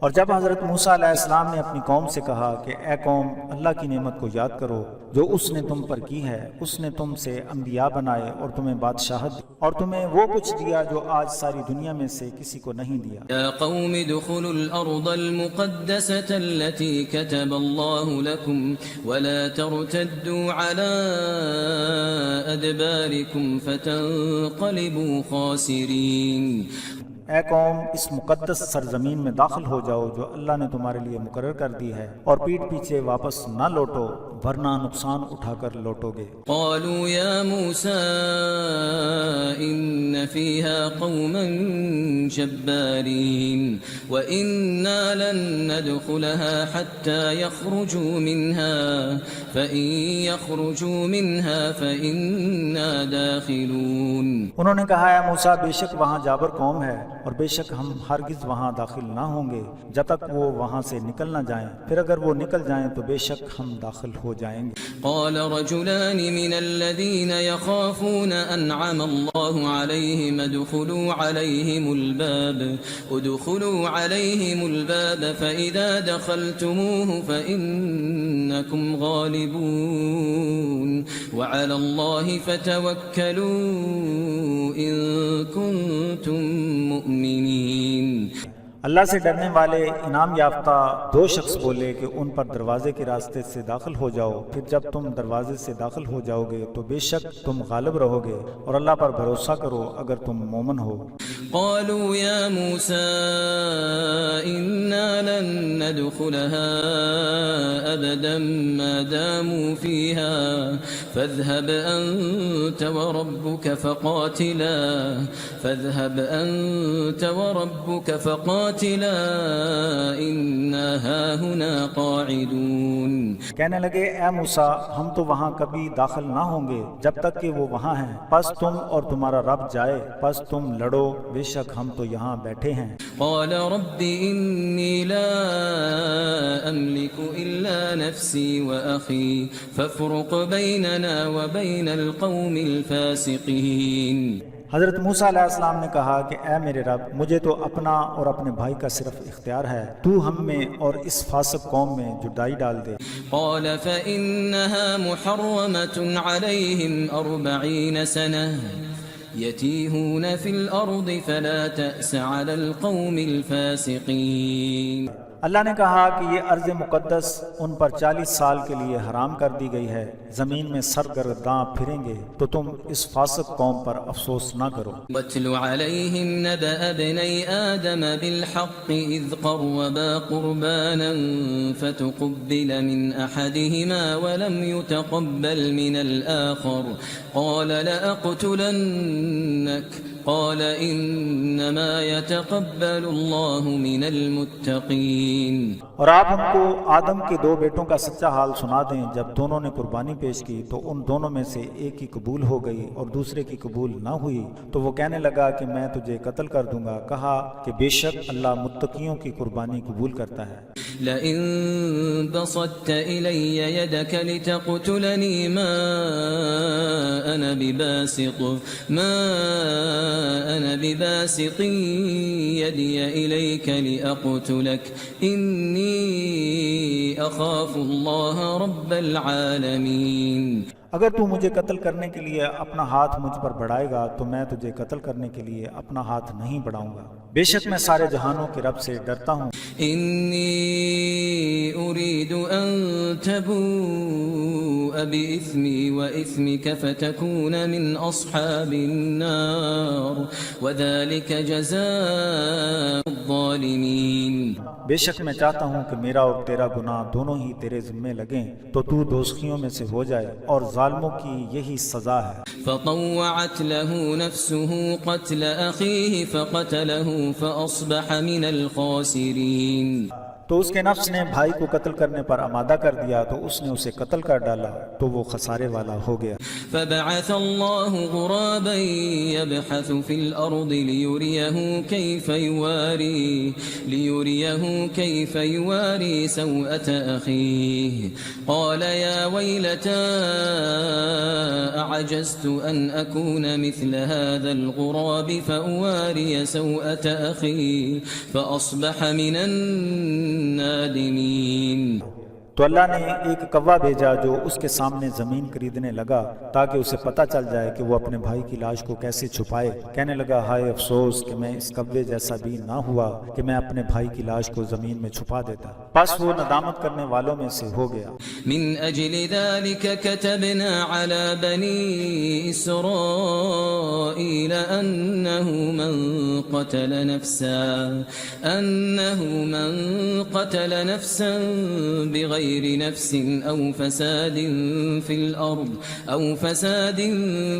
[SPEAKER 1] اور جب حضرت موسیٰ علیہ السلام نے اپنی قوم سے کہا کہ اے قوم، اللہ کی نعمت کو یاد کرو جو اس نے تم پر کی ہے۔ اس نے تم سے انبیاء بنائے اور تمہیں بادشاہت دی اور تمہیں وہ کچھ دیا جو آج ساری دنیا میں سے کسی کو نہیں دیا۔
[SPEAKER 2] يا قوم ادخلوا الأرض المقدسة التي كتب الله لكم ولا ترتدوا على أدباركم فتنقلبوا خاسرين۔
[SPEAKER 1] اے قوم، اس مقدس سرزمین میں داخل ہو جاؤ جو اللہ نے تمہارے لیے مقرر کر دی ہے، اور پیٹھ پیچھے واپس نہ لوٹو ورنہ نقصان اٹھا کر لوٹو گے۔
[SPEAKER 2] قالوا يا موسى إن فيها قوما جبارين وإنا لن ندخلها حتى يخرجوا منها فإن يخرجوا منها فإنا داخلون۔
[SPEAKER 1] انہوں نے کہا اے موسیٰ، بے شک وہاں جابر قوم ہے اور بے شک ہم ہرگز وہاں داخل نہ ہوں گے جب تک وہ وہاں سے نکل نہ جائیں، پھر اگر وہ نکل جائیں تو بے شک ہم داخل ہو جائیں گے۔
[SPEAKER 2] قال رجلان من الذين يخافون أنعم الله عليهم ادخلوا عليهم الباب فإذا دخلتموه فإنكم غالبون وعلى الله فتوكلوا إن كنتم مؤمنين۔
[SPEAKER 1] اللہ سے ڈرنے والے انعام یافتہ دو شخص بولے کہ ان پر دروازے کے راستے سے داخل ہو جاؤ، پھر جب تم دروازے سے داخل ہو جاؤ گے تو بے شک تم غالب رہو گے، اور اللہ پر بھروسہ کرو اگر تم مومن ہو۔
[SPEAKER 2] قالوا يا موسى إنا لن ندخلها أبدا ما داموا فيها فاذهب أنت وربك فقاتلا إنا هاهنا قاعدون۔
[SPEAKER 1] کہنے لگے اے موسیٰ، ہم تو وہاں کبھی داخل نہ ہوں گے جب تک کہ وہ وہاں ہیں، پس تم اور تمہارا رب جائے، پس تم لڑو، بے شک ہم تو یہاں بیٹھے ہیں۔
[SPEAKER 2] قال رب إني لا أملك إلا نفسي وأخي فافرق بيننا وبين القوم الفاسقين۔
[SPEAKER 1] حضرت موسیٰ علیہ السلام نے کہا کہ اے میرے رب، مجھے تو اپنا اور اپنے بھائی کا صرف اختیار ہے، تو ہم میں اور اس فاسق قوم میں جدائی ڈال دے۔
[SPEAKER 2] قال فإنها محرمة عليهم 40 سنة يتيهون في الأرض فلا تأس على القوم الفاسقين۔
[SPEAKER 1] اللہ نے کہا کہ یہ ارض مقدس ان پر 40 سال کے لیے حرام کر دی گئی ہے، زمین میں سرگرداں پھریں گے، تو تم اس فاسق قوم پر افسوس نہ کرو۔
[SPEAKER 2] واتل عليهم نبأ ابني آدم بالحق إذ قربا قربانا فتقبل من أحدهما ولم يتقبل من الآخر قال لأقتلنك قال إنما يتقبل الله من المتقين۔
[SPEAKER 1] اور آپ ہم کو آدم کے دو بیٹوں کا سچا حال سنا دیں، جب دونوں نے قربانی پیش کی تو ان دونوں میں سے ایک کی قبول ہو گئی اور دوسرے کی قبول نہ ہوئی، تو وہ کہنے لگا کہ میں تجھے قتل کر دوں گا۔ کہا کہ بے شک اللہ متقیوں کی قربانی قبول کرتا ہے۔
[SPEAKER 2] لئن بسطت إلي يدك لتقتلني ما أنا بباسط يدي إليك لأقتلك إني أخاف الله رب العالمين۔
[SPEAKER 1] اگر تو مجھے قتل کرنے کے لیے اپنا ہاتھ مجھ پر بڑھائے گا تو میں تجھے قتل کرنے کے لیے اپنا ہاتھ نہیں بڑھاؤں گا، بے شک میں سارے جہانوں کے رب سے ڈرتا ہوں۔
[SPEAKER 2] إني أريد أن تبوء بإثمي وإثمك فتكون من أصحاب النار وذلك جزاء الظالمين۔
[SPEAKER 1] بے شک میں چاہتا ہوں کہ میرا اور تیرا گناہ دونوں ہی تیرے ذمے لگیں تو تو دوزخیوں میں سے ہو جائے، اور ظالموں کی یہی سزا ہے۔
[SPEAKER 2] فطوعت له نفسه قتل أخيه فقتله فأصبح من الخاسرين۔
[SPEAKER 1] تو اس کے نفس نے بھائی کو قتل کرنے پر آمادہ کر دیا تو اس نے اسے قتل کر ڈالا تو وہ خسارے والا ہو گیا۔
[SPEAKER 2] فبعث الله غرابا يبحث في الأرض ليريه كيف يواري سوءة أخيه قال يا ويلتى أعجزت أن أكون مثل هذا الغراب فأواري سوءة أخي فأصبح من النادمين۔
[SPEAKER 1] تو اللہ نے ایک کوا بھیجا جو اس کے سامنے زمین خریدنے لگا تاکہ اسے پتہ چل جائے کہ وہ اپنے بھائی کی لاش کو کیسے چھپائے۔ کہنے لگا ہائے افسوس کہ میں اس کوے جیسا بھی نہ ہوا کہ میں اپنے بھائی کی لاش کو زمین میں چھپا دیتا۔ پس وہ ندامت کرنے والوں میں سے ہو گیا۔
[SPEAKER 2] من أجل ذلك كتبنا على بني إسرائيل أنه من قتل نفسا بغير نفس أو فساد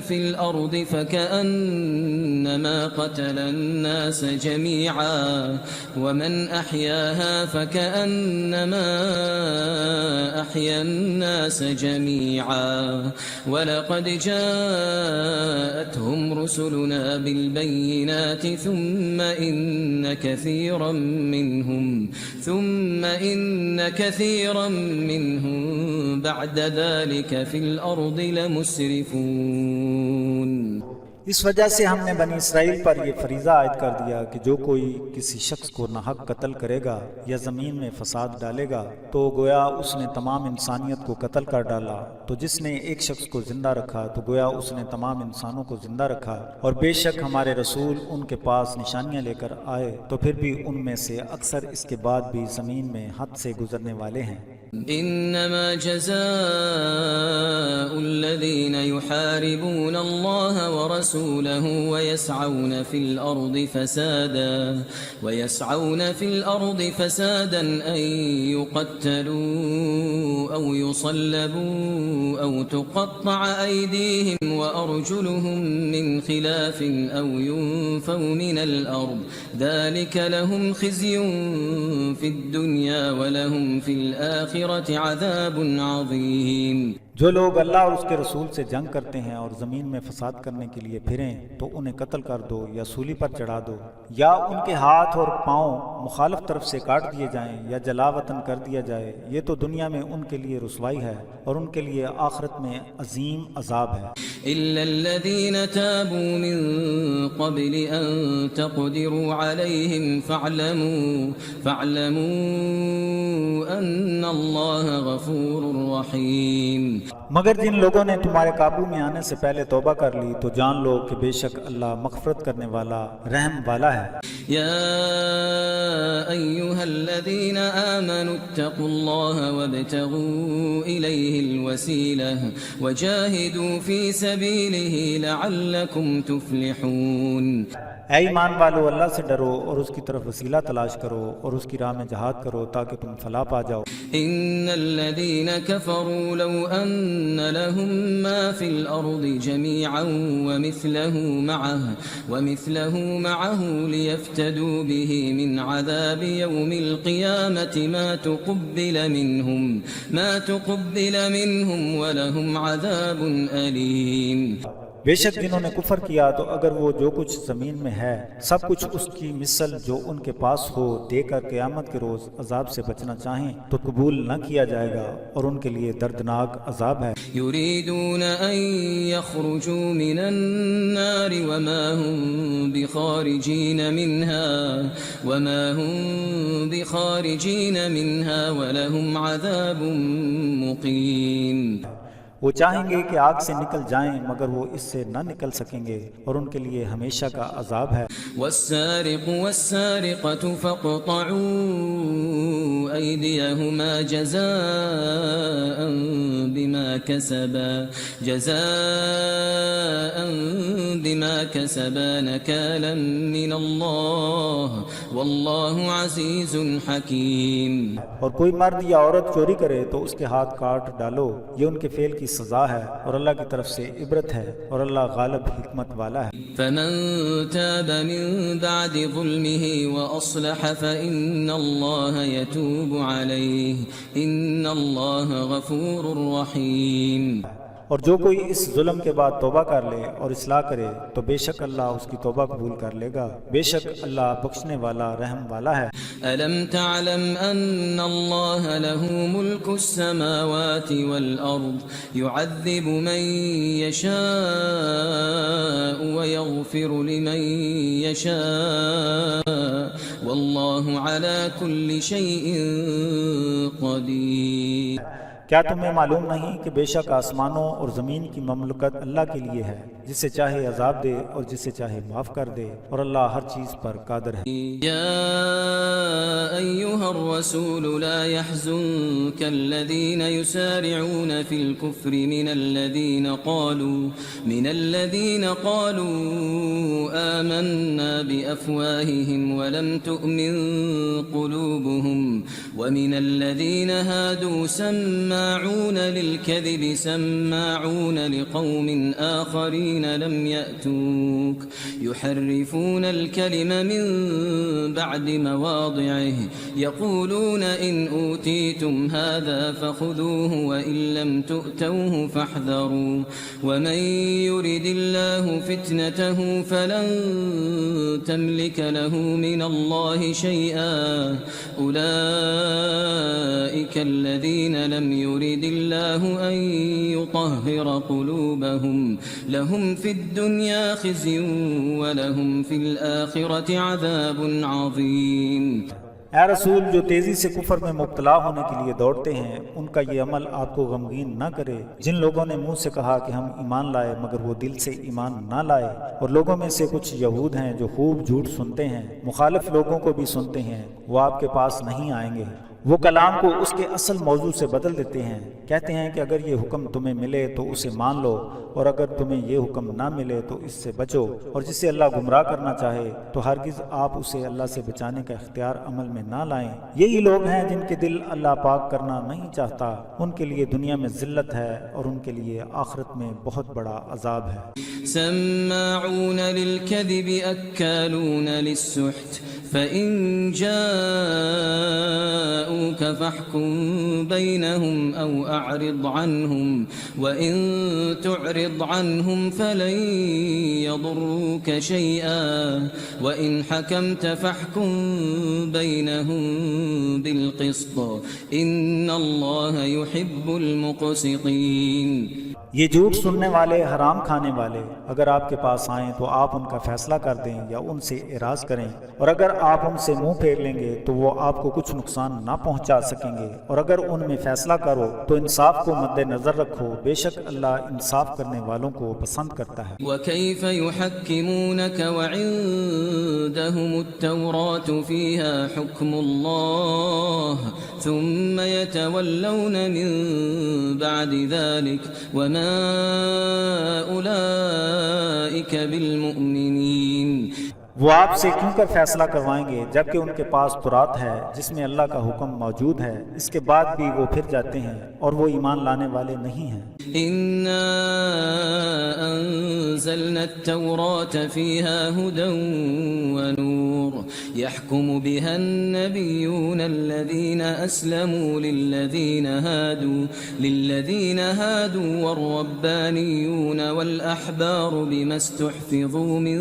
[SPEAKER 2] في الأرض فكأنما قتل الناس جميعا ومن أحياها فكأنما أحيا الناس جميعا ولقد جاءتهم رسلنا بالبينات ثم إن كثيرا منهم بعد ذلك في الأرض لمسرفون۔
[SPEAKER 1] اس وجہ سے ہم نے بنی اسرائیل پر یہ فریضہ عائد کر دیا کہ جو کوئی کسی شخص کو ناحق قتل کرے گا یا زمین میں فساد ڈالے گا تو گویا اس نے تمام انسانیت کو قتل کر ڈالا، تو جس نے ایک شخص کو زندہ رکھا تو گویا اس نے تمام انسانوں کو زندہ رکھا، اور بے شک ہمارے رسول ان کے پاس نشانیاں لے کر آئے تو پھر بھی ان میں سے اکثر اس کے بعد بھی زمین میں حد سے گزرنے والے ہیں۔
[SPEAKER 2] إنما جزاء الذين يحاربون الله ورسوله ويسعون في الأرض فسادا أن يقتلوا أو يصلبوا أو تقطع أيديهم وأرجلهم من خلاف أو ينفوا من الأرض ذلك لهم خزي في الدنيا ولهم في الآخرة عذاب عظیم۔
[SPEAKER 1] جو لوگ اللہ اور اس کے رسول سے جنگ کرتے ہیں اور زمین میں فساد کرنے کے لیے پھریں تو انہیں قتل کر دو یا سولی پر چڑھا دو، یا ان کے ہاتھ اور پاؤں مخالف طرف سے کاٹ دیے جائیں یا جلا وطن کر دیا جائے، یہ تو دنیا میں ان کے لیے رسوائی ہے اور ان کے لیے آخرت میں عظیم عذاب ہے۔
[SPEAKER 2] إلا الذين تابوا من قبل أن تقدروا عليهم فاعلموا أن الله غفور رحيم۔
[SPEAKER 1] مگر جن لوگوں نے تمہارے قابو میں آنے سے پہلے توبہ کر لی تو جان لو کہ بے شک اللہ مغفرت کرنے والا رحم والا ہے۔
[SPEAKER 2] يا أيها الذين آمنوا اتقوا الله وابتغوا إليه الوسيلة وجاهدوا في سبيله لعلكم تفلحون۔
[SPEAKER 1] اے ایمان والو، اللہ سے ڈرو اور اس کی طرف وسیلہ تلاش کرو اور اس کی راہ میں جہاد کرو تاکہ تم فلاح پا جاؤ۔
[SPEAKER 2] ان الذين كفروا لو ان لهم ما في الارض جميعا ومثله معه ليفتدوا به من عذاب يوم القيامة ما تقبل منهم ولهم عذاب أليم۔
[SPEAKER 1] بے شک جنہوں نے کفر کیا تو اگر وہ جو کچھ زمین میں ہے سب کچھ اس کی مثل جو ان کے پاس ہو دے کر قیامت کے روز عذاب سے بچنا چاہیں تو قبول نہ کیا جائے گا اور ان کے لیے دردناک عذاب ہے۔
[SPEAKER 2] يريدون أن يخرجوا من النار وما هم بخارجين منها ولهم عذاب مقيم۔
[SPEAKER 1] وہ چاہیں گے کہ آگ سے نکل جائیں مگر وہ اس سے نہ نکل سکیں گے اور ان کے لیے ہمیشہ کا عذاب ہے۔
[SPEAKER 2] والسارق والسارقة فاقطعوا أيديهما جزاء بما كسبا نكالا من الله والله عزيز حكيم۔
[SPEAKER 1] اور کوئی مرد یا عورت چوری کرے تو اس کے ہاتھ کاٹ ڈالو، یہ ان کے فعل کی سزا ہے اور اللہ کی طرف سے عبرت ہے اور اللہ غالب حکمت والا ہے۔
[SPEAKER 2] فمن تاب من بعد ظلمه وأصلح فإن الله يتوب عليه إن الله غفور رحيم۔
[SPEAKER 1] اور جو کوئی اس ظلم کے بعد توبہ کر لے اور اصلاح کرے تو بے شک اللہ اس کی توبہ قبول کر لے گا، بے شک اللہ بخشنے والا رحم والا ہے۔
[SPEAKER 2] ألم تعلم أن الله له ملك السماوات والأرض يعذب من يشاء ويغفر لمن يشاء والله على كل شيء قدير۔
[SPEAKER 1] کیا تمہیں معلوم نہیں کہ بے شک آسمانوں اور زمین کی مملکت اللہ کے لیے ہے، جسے چاہے عذاب دے اور جسے چاہے معاف کر دے، اور اللہ ہر چیز پر قادر ہے۔
[SPEAKER 2] يا أيها الرسول لا يحزنك الذين يسارعون في الكفر من الذين قالوا آمنا بأفواههم ولم تؤمن قلوبهم ومن الذين هادوا سماعون للكذب سماعون لقوم آخرين لم يأتوك يحرفون الكلم من بعد مواضعه يقولون إن أوتيتم هذا فخذوه وإن لم تؤتوه فاحذروا ومن يرد الله فتنته فلن تملك له من الله شيئا أولئك الذين لم يرد الله أن يطهر قلوبهم لهم في الدنيا خزي ولهم في الآخرة عذاب عظيم۔
[SPEAKER 1] اے رسول، جو تیزی سے کفر میں مبتلا ہونے کے لیے دوڑتے ہیں ان کا یہ عمل آپ کو غمگین نہ کرے۔ جن لوگوں نے منہ سے کہا کہ ہم ایمان لائے مگر وہ دل سے ایمان نہ لائے، اور لوگوں میں سے کچھ یہود ہیں جو خوب جھوٹ سنتے ہیں، مخالف لوگوں کو بھی سنتے ہیں، وہ آپ کے پاس نہیں آئیں گے۔ وہ کلام کو اس کے اصل موضوع سے بدل دیتے ہیں، کہتے ہیں کہ اگر یہ حکم تمہیں ملے تو اسے مان لو، اور اگر تمہیں یہ حکم نہ ملے تو اس سے بچو، اور جسے اللہ گمراہ کرنا چاہے تو ہرگز آپ اسے اللہ سے بچانے کا اختیار عمل میں نہ لائیں۔ یہی لوگ ہیں جن کے دل اللہ پاک کرنا نہیں چاہتا، ان کے لیے دنیا میں ذلت ہے اور ان کے لیے آخرت میں بہت بڑا عذاب ہے۔
[SPEAKER 2] سماعون للكذب أكالون للسحت فإن جاءوك فاحكم بينهم أو أعرض عنهم وإن تعرض عنهم فلن يضروك شيئا وإن حكمت فاحكم بينهم بالقسط إن الله يحب المقسطين۔
[SPEAKER 1] یہ جھوٹ سننے والے، حرام کھانے والے اگر آپ کے پاس آئیں تو آپ ان کا فیصلہ کر دیں یا ان سے اعراض کریں، اور اگر آپ ان سے منہ پھیر لیں گے تو وہ آپ کو کچھ نقصان نہ پہنچا سکیں گے، اور اگر ان میں فیصلہ کرو تو انصاف کو مد نظر رکھو، بے شک اللہ انصاف کرنے والوں کو پسند کرتا ہے۔
[SPEAKER 2] وكيف يحكمونك وعندهم التوراة فيها حكم الله ثم يتولون من بعد ذلك وما أولئك بالمؤمنين۔
[SPEAKER 1] وہ آپ سے کیوں کر فیصلہ کروائیں گے جبکہ ان کے پاس تورات ہے جس میں اللہ کا حکم موجود ہے، اس کے بعد بھی وہ پھر جاتے ہیں اور وہ ایمان لانے والے نہیں ہیں۔
[SPEAKER 2] إنا أنزلنا التوراة فيها هدى ونور يحكم بها النبيون الذين أسلموا للذين هادوا والربانيون والأحبار بما استحفظوا من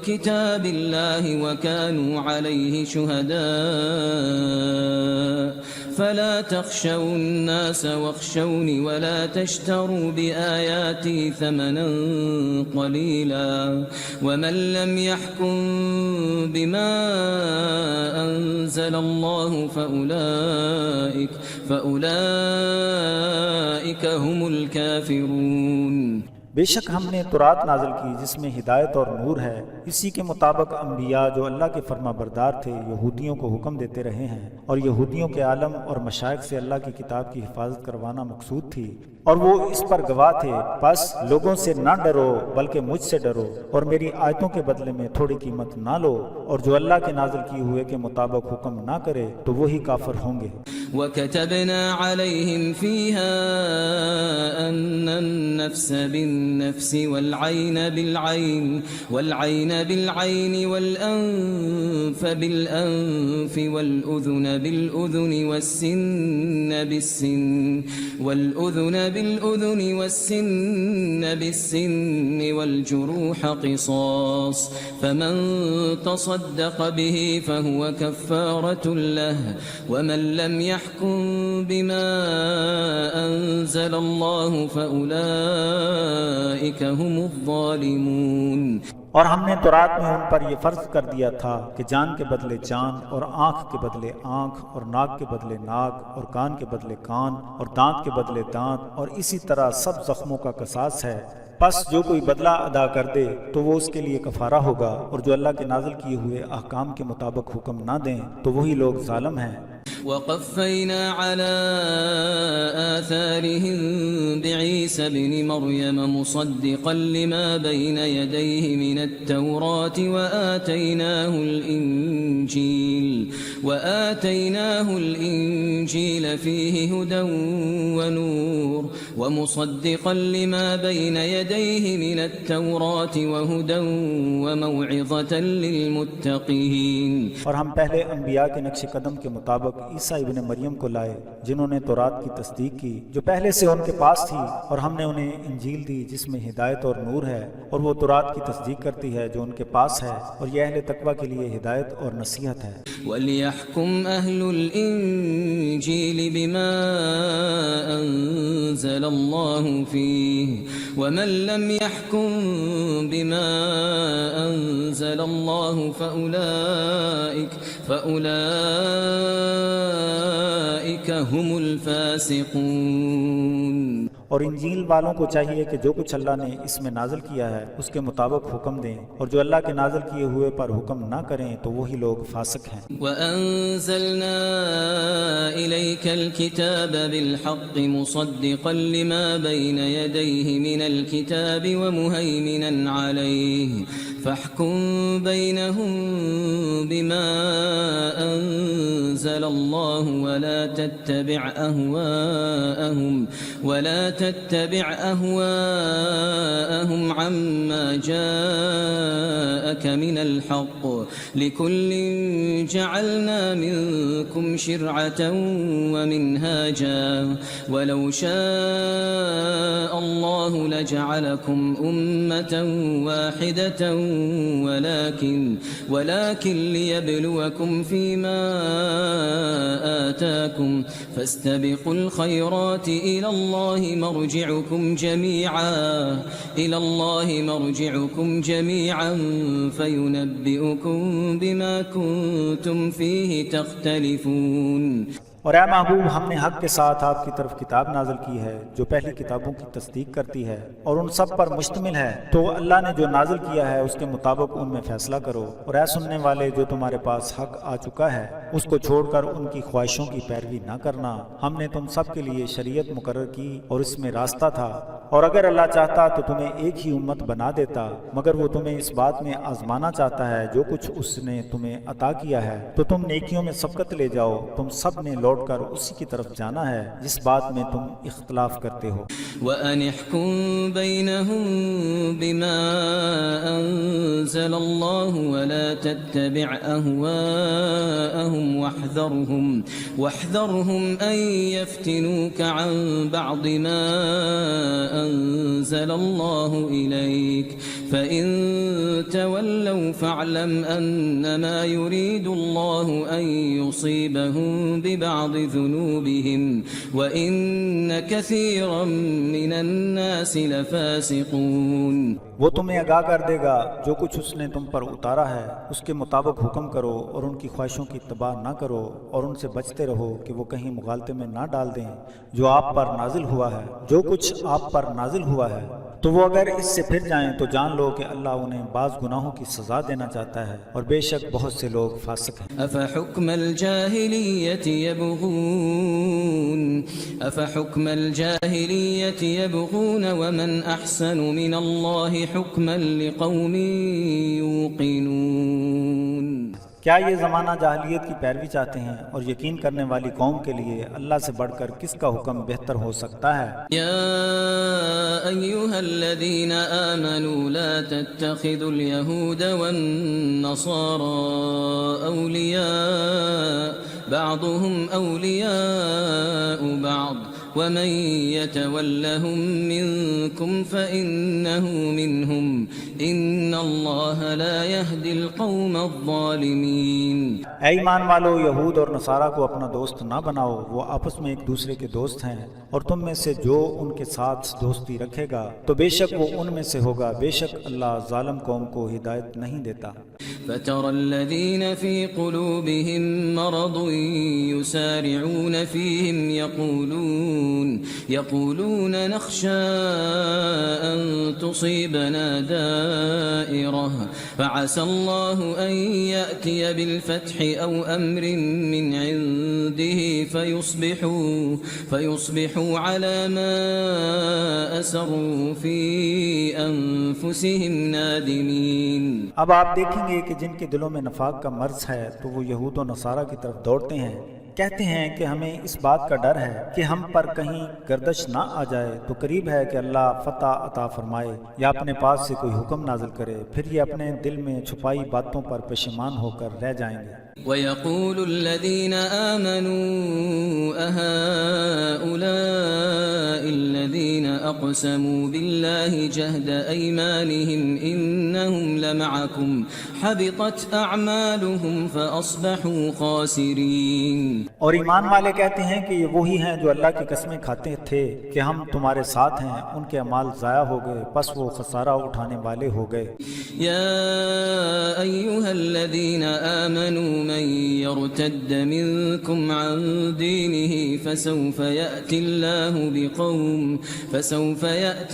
[SPEAKER 2] كتاب الله وكانوا عليه شهداء فلا تخشوا الناس واخشوني ولا تشتروا بآياتي ثمنا قليلا ومن لم يحكم بما أنزل الله فأولئك هم الكافرون۔
[SPEAKER 1] بے شک ہم نے تورات نازل کی جس میں ہدایت اور نور ہے، اسی کے مطابق انبیاء جو اللہ کے فرما بردار تھے یہودیوں کو حکم دیتے رہے ہیں، اور یہودیوں کے عالم اور مشائخ سے اللہ کی کتاب کی حفاظت کروانا مقصود تھی، اور وہ اس پر گواہ تھے۔ بس لوگوں سے نہ ڈرو بلکہ مجھ سے ڈرو، اور میری آیتوں کے بدلے میں تھوڑی قیمت نہ لو، اور جو اللہ کے نازل کیے ہوئے کے مطابق حکم نہ کرے تو وہی کافر ہوں گے۔
[SPEAKER 2] وَكَتَبْنَا عَلَيْهِمْ فِيهَا أَنَّ النَّفْسَ بِالنَّفْسِ وَالْعَيْنَ بِالْعَيْنِ وَالْأَنفَ بِالْأَنفِ وَالْأُذُنَ بِالْأُذُنِ وَالسِّنَّ وَالْجُرُوحَ قِصَاصٌ فَمَن تَصَدَّقَ بِهِ فَهُوَ كَفَّارَةٌ لَهُ وَمَن لَّمْ يَحْكُم بِمَا أَنزَلَ اللَّهُ فَأُولَٰئِكَ هُمُ الظَّالِمُونَ۔
[SPEAKER 1] اور ہم نے تورات میں ان پر یہ فرض کر دیا تھا کہ جان کے بدلے جان، اور آنکھ کے بدلے آنکھ، اور ناک کے بدلے ناک، اور کان کے بدلے کان، اور دانت کے بدلے دانت، اور اسی طرح سب زخموں کا قصاص ہے۔ پس جو کوئی بدلہ ادا کر دے تو وہ اس کے لیے کفارہ ہوگا، اور جو اللہ کے نازل کیے ہوئے احکام کے مطابق حکم نہ دیں تو وہی لوگ ظالم ہیں۔
[SPEAKER 2] وَقَفَّيْنَا عَلَىٰ آثَارِهِم بِعِيسَى ابْنِ مَرْيَمَ مُصَدِّقًا لِّمَا بَيْنَ يَدَيْهِ مِنَ التَّوْرَاةِ وَآتَيْنَاهُ الْإِنجِيلَ فِيهِ هُدًى وَنُورٌ وَمُصَدِّقًا لِّمَا بَيْنَ يَدَيْهِ مِنَ التَّوْرَاةِ وَهُدًى وَمَوْعِظَةً لِّلْمُتَّقِينَ۔
[SPEAKER 1] اور ہم پہلے انبیاء کے نقش قدم کے مطابق عیسیٰ ابن مریم کو لائے جنہوں نے تورات کی تصدیق کی جو پہلے سے ان کے پاس تھی، اور ہم نے انہیں انجیل دی جس میں ہدایت اور نور ہے، اور وہ تورات کی تصدیق کرتی ہے جو ان کے پاس ہے، اور یہ اہل تقوی کے لیے ہدایت اور نصیحت ہے۔
[SPEAKER 2] وَلْيَحْكُمْ أَهْلُ الْإِنجِيلِ بِمَا أَنزَلَ اللَّهُ فِيهِ وَمَن لَّمْ يَحْكُم بِمَا أَنزَلَ اللَّهُ فَأُولَٰئِكَ هُمُ الْفَاسِقُونَ۔
[SPEAKER 1] اور انجیل والوں کو چاہیے کہ جو کچھ اللہ نے اس میں نازل کیا ہے اس کے مطابق حکم دیں، اور جو اللہ کے نازل کیے ہوئے پر حکم نہ کریں تو وہی لوگ فاسق ہیں۔
[SPEAKER 2] وَأَنزَلْنَا إِلَيْكَ الْكِتَابَ بِالْحَقِّ مُصَدِّقًا لِّمَا بَيْنَ يَدَيْهِ مِنَ الْكِتَابِ وَمُهَيْمِنًا عَلَيْهِ فَاحْكُم بَيْنَهُم بِمَا أَنزَلَ اللَّهُ وَلَا تَتَّبِعْ أَهْوَاءَهُمْ عَمَّا جَاءَكَ مِنَ الْحَقِّ لِكُلٍّ جَعَلْنَا مِنكُمْ شِرْعَةً وَمِنْهَاجًا وَلَوْ شَاءَ اللَّهُ لَجَعَلَكُمْ أُمَّةً وَاحِدَةً ولكن ليبلوكم فيما آتاكم فاستبقوا الخيرات إلى الله مرجعكم جميعا فينبئكم بما كنتم فيه تختلفون۔
[SPEAKER 1] اور اے محبوب، ہم نے حق کے ساتھ آپ کی طرف کتاب نازل کی ہے جو پہلی کتابوں کی تصدیق کرتی ہے اور ان سب پر مشتمل ہے، تو اللہ نے جو نازل کیا ہے اس کے مطابق ان میں فیصلہ کرو، اور اے سننے والے، جو تمہارے پاس حق آ چکا ہے اس کو چھوڑ کر ان کی خواہشوں کی پیروی نہ کرنا۔ ہم نے تم سب کے لیے شریعت مقرر کی اور اس میں راستہ تھا، اور اگر اللہ چاہتا تو تمہیں ایک ہی امت بنا دیتا، مگر وہ تمہیں اس بات میں آزمانا چاہتا ہے جو کچھ اس نے تمہیں عطا کیا ہے، تو تم نیکیوں میں سبقت لے جاؤ۔ تم سب نے لوٹ کر اسی کی طرف جانا ہے جس بات میں تم اختلاف کرتے ہو۔
[SPEAKER 2] وَأَنِ احْكُم بَيْنَهُم بِمَا أَنزَلَ اللَّهُ وَلَا تَتَّبِعْ أَهْوَاءَهُمْ وَاحْذَرْهُمْ أَن يَفْتِنُوكَ عَن بَعْضِ مَا أَنزَلَ اللَّهُ إِلَيْكَ فَإِن تَوَلَّوْا فَاعْلَمْ أَنَّمَا يُرِيدُ اللَّهُ أَن يُصِيبَهُم بِبَعْضِ ذُنُوبِهِمْ وَإِنَّ كَثِيرًا مِّنَ النَّاسِ لَفَاسِقُونَ۔
[SPEAKER 1] وہ تمہیں آگاہ کر دے گا جو کچھ اس نے تم پر اتارا ہے اس کے مطابق حکم کرو، اور ان کی خواہشوں کی اتباع نہ کرو، اور ان سے بچتے رہو کہ وہ کہیں مغالطے میں نہ ڈال دیں جو آپ پر نازل ہوا ہے۔ جو کچھ آپ پر نازل ہوا ہے تو وہ اگر اس سے پھر جائیں تو جان لو کہ اللہ انہیں بعض گناہوں کی سزا دینا چاہتا ہے، اور بے شک بہت سے لوگ فاسق ہیں۔
[SPEAKER 2] أفحكم الجاهلية يبغون ومن أحسن من الله حكما لقوم يوقنون۔
[SPEAKER 1] کیا یہ زمانہ جاہلیت کی پیروی چاہتے ہیں، اور یقین کرنے والی قوم کے لیے اللہ سے بڑھ کر کس کا حکم بہتر ہو سکتا ہے؟
[SPEAKER 2] يا أيها الذين آمنوا لا تتخذوا اليهود والنصارى أولياء بعضهم أولياء بعض ومن يتولهم منكم فإنه منهم إن الله لا يهدي القوم الظالمين۔
[SPEAKER 1] اے ایمان والو، یہود اور نصارہ کو اپنا دوست نہ بناؤ، وہ آپس میں ایک دوسرے کے دوست ہیں، اور تم میں سے جو ان کے ساتھ دوستی رکھے گا تو بے شک وہ ان میں سے ہوگا، بے شک اللہ ظالم قوم کو ہدایت نہیں دیتا۔
[SPEAKER 2] فترى الذين في قلوبهم مرض يسارعون فيهم يقولون نخشى أن تصيبنا دائرة فعسى الله أن يأتي بالفتح أو أمر من عنده فيصبحوا على ما أسروا في أنفسهم نادمين۔
[SPEAKER 1] اب آپ دیکھیں گے کہ جن کے دلوں میں نفاق کا مرض ہے تو وہ یہود و نصارہ کی طرف دوڑتے ہیں، کہتے ہیں کہ ہمیں اس بات کا ڈر ہے کہ ہم پر کہیں گردش نہ آ جائے، تو قریب ہے کہ اللہ فتح عطا فرمائے یا اپنے پاس سے کوئی حکم نازل کرے، پھر یہ اپنے دل میں چھپائی باتوں پر پشیمان ہو کر رہ جائیں گے۔
[SPEAKER 2] وَيَقُولُ الَّذِينَ آمَنُوا أَهَؤُلَاءِ الَّذِينَ أَقْسَمُوا بِاللَّهِ جَهْدَ أَيْمَانِهِمْ إِنَّهُمْ لَمَعَكُمْ حَبِطَتْ أَعْمَالُهُمْ فَأَصْبَحُوا خَاسِرِينَ۔
[SPEAKER 1] اور ایمان والے کہتے ہیں کہ یہ وہی ہیں جو اللہ کی قسمیں کھاتے تھے کہ ہم تمہارے ساتھ ہیں، ان کے اعمال ضائع ہو گئے، پس وہ خسارہ اٹھانے والے ہو گئے۔
[SPEAKER 2] يا أيها الذين آمنوا من يرتد منكم عن دينه فسوف يأتي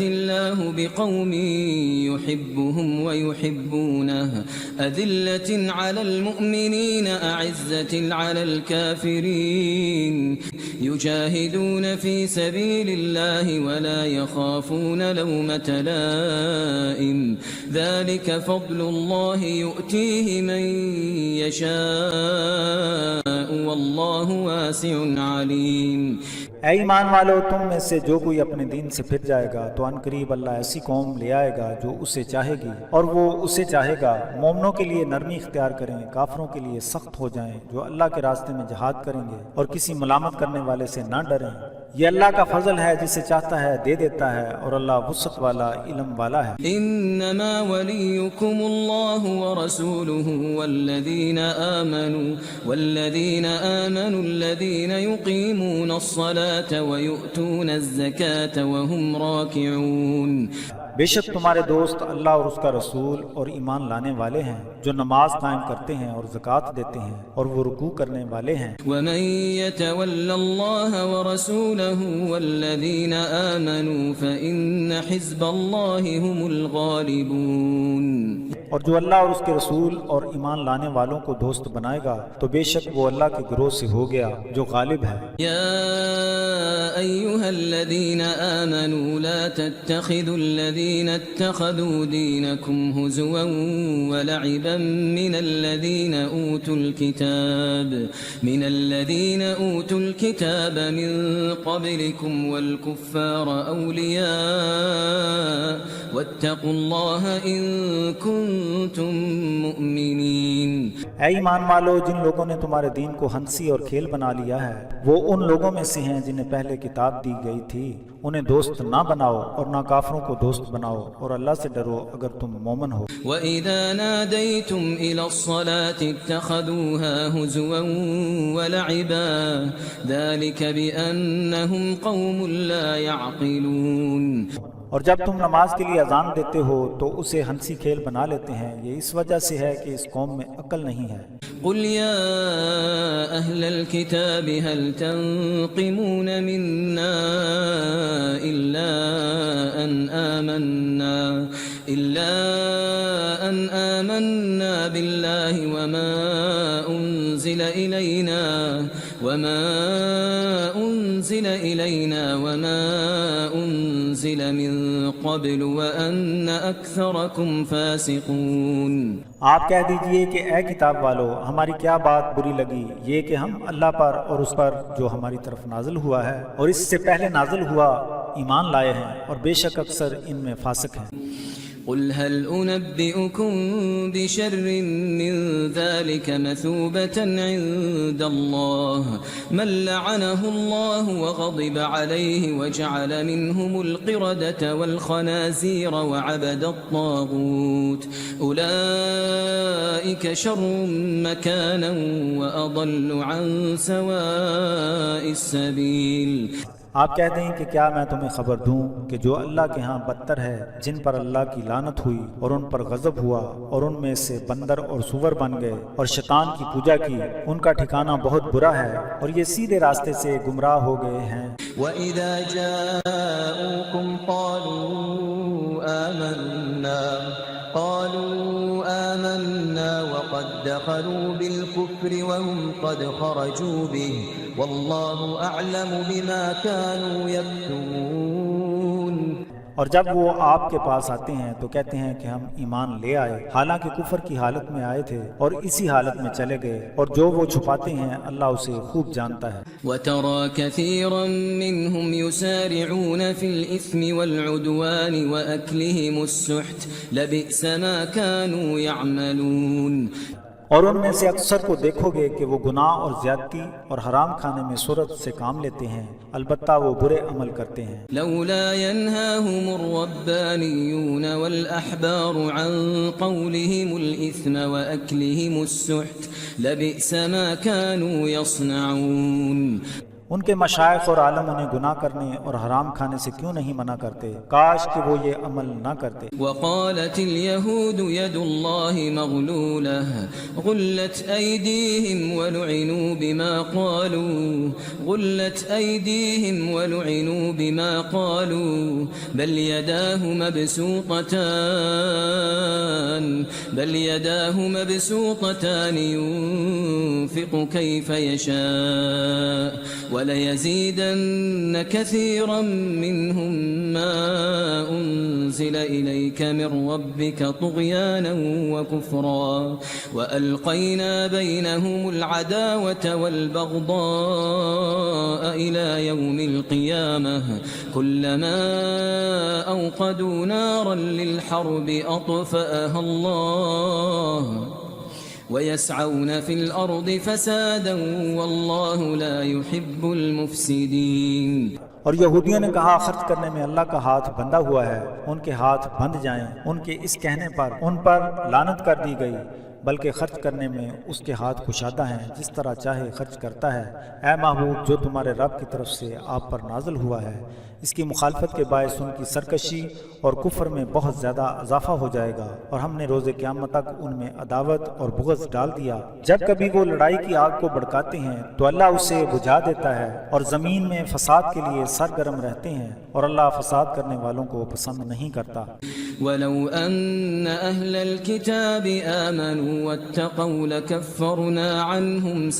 [SPEAKER 2] الله بقوم يحبهم ويحبونه أذلة على المؤمنين أعزة على الكافرين يجاهدون في سبيل الله ولا يخافون لومة لائم ذلك فضل الله يؤتيه من يشاء والله واسع عليم۔
[SPEAKER 1] اے ایمان والو، تم میں سے جو کوئی اپنے دین سے پھر جائے گا تو ان قریب اللہ ایسی قوم لے آئے گا جو اسے چاہے گی اور وہ اسے چاہے گا۔ مومنوں کے لیے نرمی اختیار کریں، کافروں کے لیے سخت ہو جائیں، جو اللہ کے راستے میں جہاد کریں گے اور کسی ملامت کرنے والے سے نہ ڈریں۔ یہ اللہ کا فضل ہے، جسے چاہتا ہے دے دیتا ہے، اور اللہ وسعت والا، علم والا ہے۔
[SPEAKER 2] انما وليكم الله ورسوله والذين آمنوا الذين يقيمون الصلاة ويؤتون الزكاة وهم راكعون۔
[SPEAKER 1] بے شک تمہارے دوست اللہ اور اس کا رسول اور ایمان لانے والے ہیں، جو نماز قائم کرتے ہیں اور زکوٰۃ دیتے ہیں اور وہ رکوع کرنے والے ہیں۔
[SPEAKER 2] ومن يتول الله ورسوله والذين آمنوا فإن حزب الله هم الغالبون۔
[SPEAKER 1] اور جو اللہ اور اس کے رسول اور ایمان لانے والوں کو دوست بنائے گا تو بے شک وہ اللہ کے گروہ سے ہو گیا جو غالب ہے۔
[SPEAKER 2] يا أيها الذين آمنوا لا تتخذوا الذين اتخذوا دينكم هزوا ولعبا من الذين أوتوا الكتاب من قبلكم والكفار أولياء واتقوا الله إن كنتم مؤمنين۔
[SPEAKER 1] اے ایمان والو، جن لوگوں نے تمہارے دین کو ہنسی اور کھیل بنا لیا ہے وہ ان لوگوں میں سے ہیں جنہیں پہلے کتاب دی گئی تھی، انہیں دوست نہ بناؤ اور نہ کافروں کو دوست بناؤ، اور اللہ سے ڈرو اگر تم مومن ہو۔
[SPEAKER 2] وَإِذَا نَادَيْتُمْ إِلَى الصَّلَاةِ اتَّخَذُوهَا هُزُوًا وَلَعِبًا ذَلِكَ بِأَنَّهُمْ قَوْمٌ لَا يَعْقِلُونَ۔
[SPEAKER 1] اور جب تم نماز کے لیے اذان دیتے ہو تو اسے ہنسی کھیل بنا لیتے ہیں، یہ اس وجہ سے ہے کہ اس قوم میں عقل نہیں ہے۔
[SPEAKER 2] قُلْ يَا أَهْلَ الْكِتَابِ هَلْ تَنقِمُونَ مِنَّا إِلَّا أن آمنا بالله وما أنزل إلينا وما أنزل من قبل وأن أكثركم فاسقون.
[SPEAKER 1] آپ کہہ دیجئے کہ اے کتاب والو، ہماری کیا بات بری لگی یہ کہ ہم اللہ پر اور اس پر جو ہماری طرف نازل ہوا ہے اور اس سے پہلے نازل ہوا ایمان لائے ہیں، اور بے شک اکثر ان میں فاسق ہیں.
[SPEAKER 2] قل هل أنبئكم بشر من ذلك مثوبة عند الله من لعنه الله وغضب عليه وجعل منهم القردة والخنازير وعبد الطاغوت أولئك شر مكانا وأضل عن سواء السبيل.
[SPEAKER 1] آپ کہتے ہیں کہ کیا میں تمہیں خبر دوں کہ جو اللہ کے ہاں بدتر ہے، جن پر اللہ کی لعنت ہوئی اور ان پر غضب ہوا اور ان میں سے بندر اور سور بن گئے اور شیطان کی پوجا کی، ان کا ٹھکانہ بہت برا ہے اور یہ سیدھے راستے سے گمراہ ہو گئے ہیں.
[SPEAKER 2] وَإِذَا جَاءُوكُمْ قالوا آمنا وقد دخلوا بالكفر وهم قد خرجوا به والله أعلم بما كانوا يكتمون.
[SPEAKER 1] اور جب وہ آپ کے پاس آتے ہیں تو کہتے ہیں کہ ہم ایمان لے آئے، حالانکہ کفر کی حالت میں آئے تھے اور اسی حالت میں چلے گئے، اور جو وہ چھپاتے ہیں اللہ اسے خوب جانتا ہے.
[SPEAKER 2] وَتَرَى كَثِيرًا مِّنْهُمْ يُسَارِعُونَ فِي الْإِثْمِ وَالْعُدْوَانِ وَأَكْلِهِمُ السُّحْتَ لَبِئْسَ مَا كَانُوا يَعْمَلُونَ.
[SPEAKER 1] اور ان میں سے اکثر کو دیکھو گے کہ وہ گناہ اور زیادتی اور حرام کھانے میں صورت سے کام لیتے ہیں، البتہ وہ برے عمل کرتے ہیں.
[SPEAKER 2] لولا ينهاهم الربانيون والأحبار عن قولهم الإثم وأكلهم السحت لبئس ما كانوا يصنعون.
[SPEAKER 1] ان کے مشائخ اور عالم انہیں گناہ کرنے اور حرام کھانے سے کیوں نہیں منع کرتے، کاش کہ وہ یہ عمل نہ کرتے.
[SPEAKER 2] وقالت اليهود يد الله مغلولة غلت أيديهم ولعنوا بما قالوا بل يداه مبسوطتان ينفق كيف يشاء وليزيدن كثيرا منهم ما أنزل إليك من ربك طغيانا وكفرا وألقينا بينهم العداوة والبغضاء إلى يوم القيامة كلما أوقدوا نارا للحرب أطفأها الله ويسعون في الأرض فسادا والله لا يحب المفسدين.
[SPEAKER 1] اور یہودیوں نے کہا خرچ کرنے میں اللہ کا ہاتھ بندھا ہوا ہے، ان کے ہاتھ بندھ جائیں. ان کے اس کہنے پر ان پر لعنت کر دی گئی، بلکہ خرچ کرنے میں اس کے ہاتھ کشادہ ہیں، جس طرح چاہے خرچ کرتا ہے. اے محبوب، جو تمہارے رب کی طرف سے آپ پر نازل ہوا ہے، اس کی مخالفت کے باعث ان کی سرکشی اور کفر میں بہت زیادہ اضافہ ہو جائے گا، اور ہم نے روز قیامت تک ان میں عداوت اور بغض ڈال دیا. جب کبھی وہ لڑائی کی آگ کو بھڑکاتے ہیں تو اللہ اسے بجھا دیتا ہے، اور زمین میں فساد کے لیے سرگرم رہتے ہیں، اور اللہ فساد کرنے والوں کو پسند نہیں کرتا.
[SPEAKER 2] ولو أن أهل الكتاب آمنوا واتقوا لكفرنا عنهم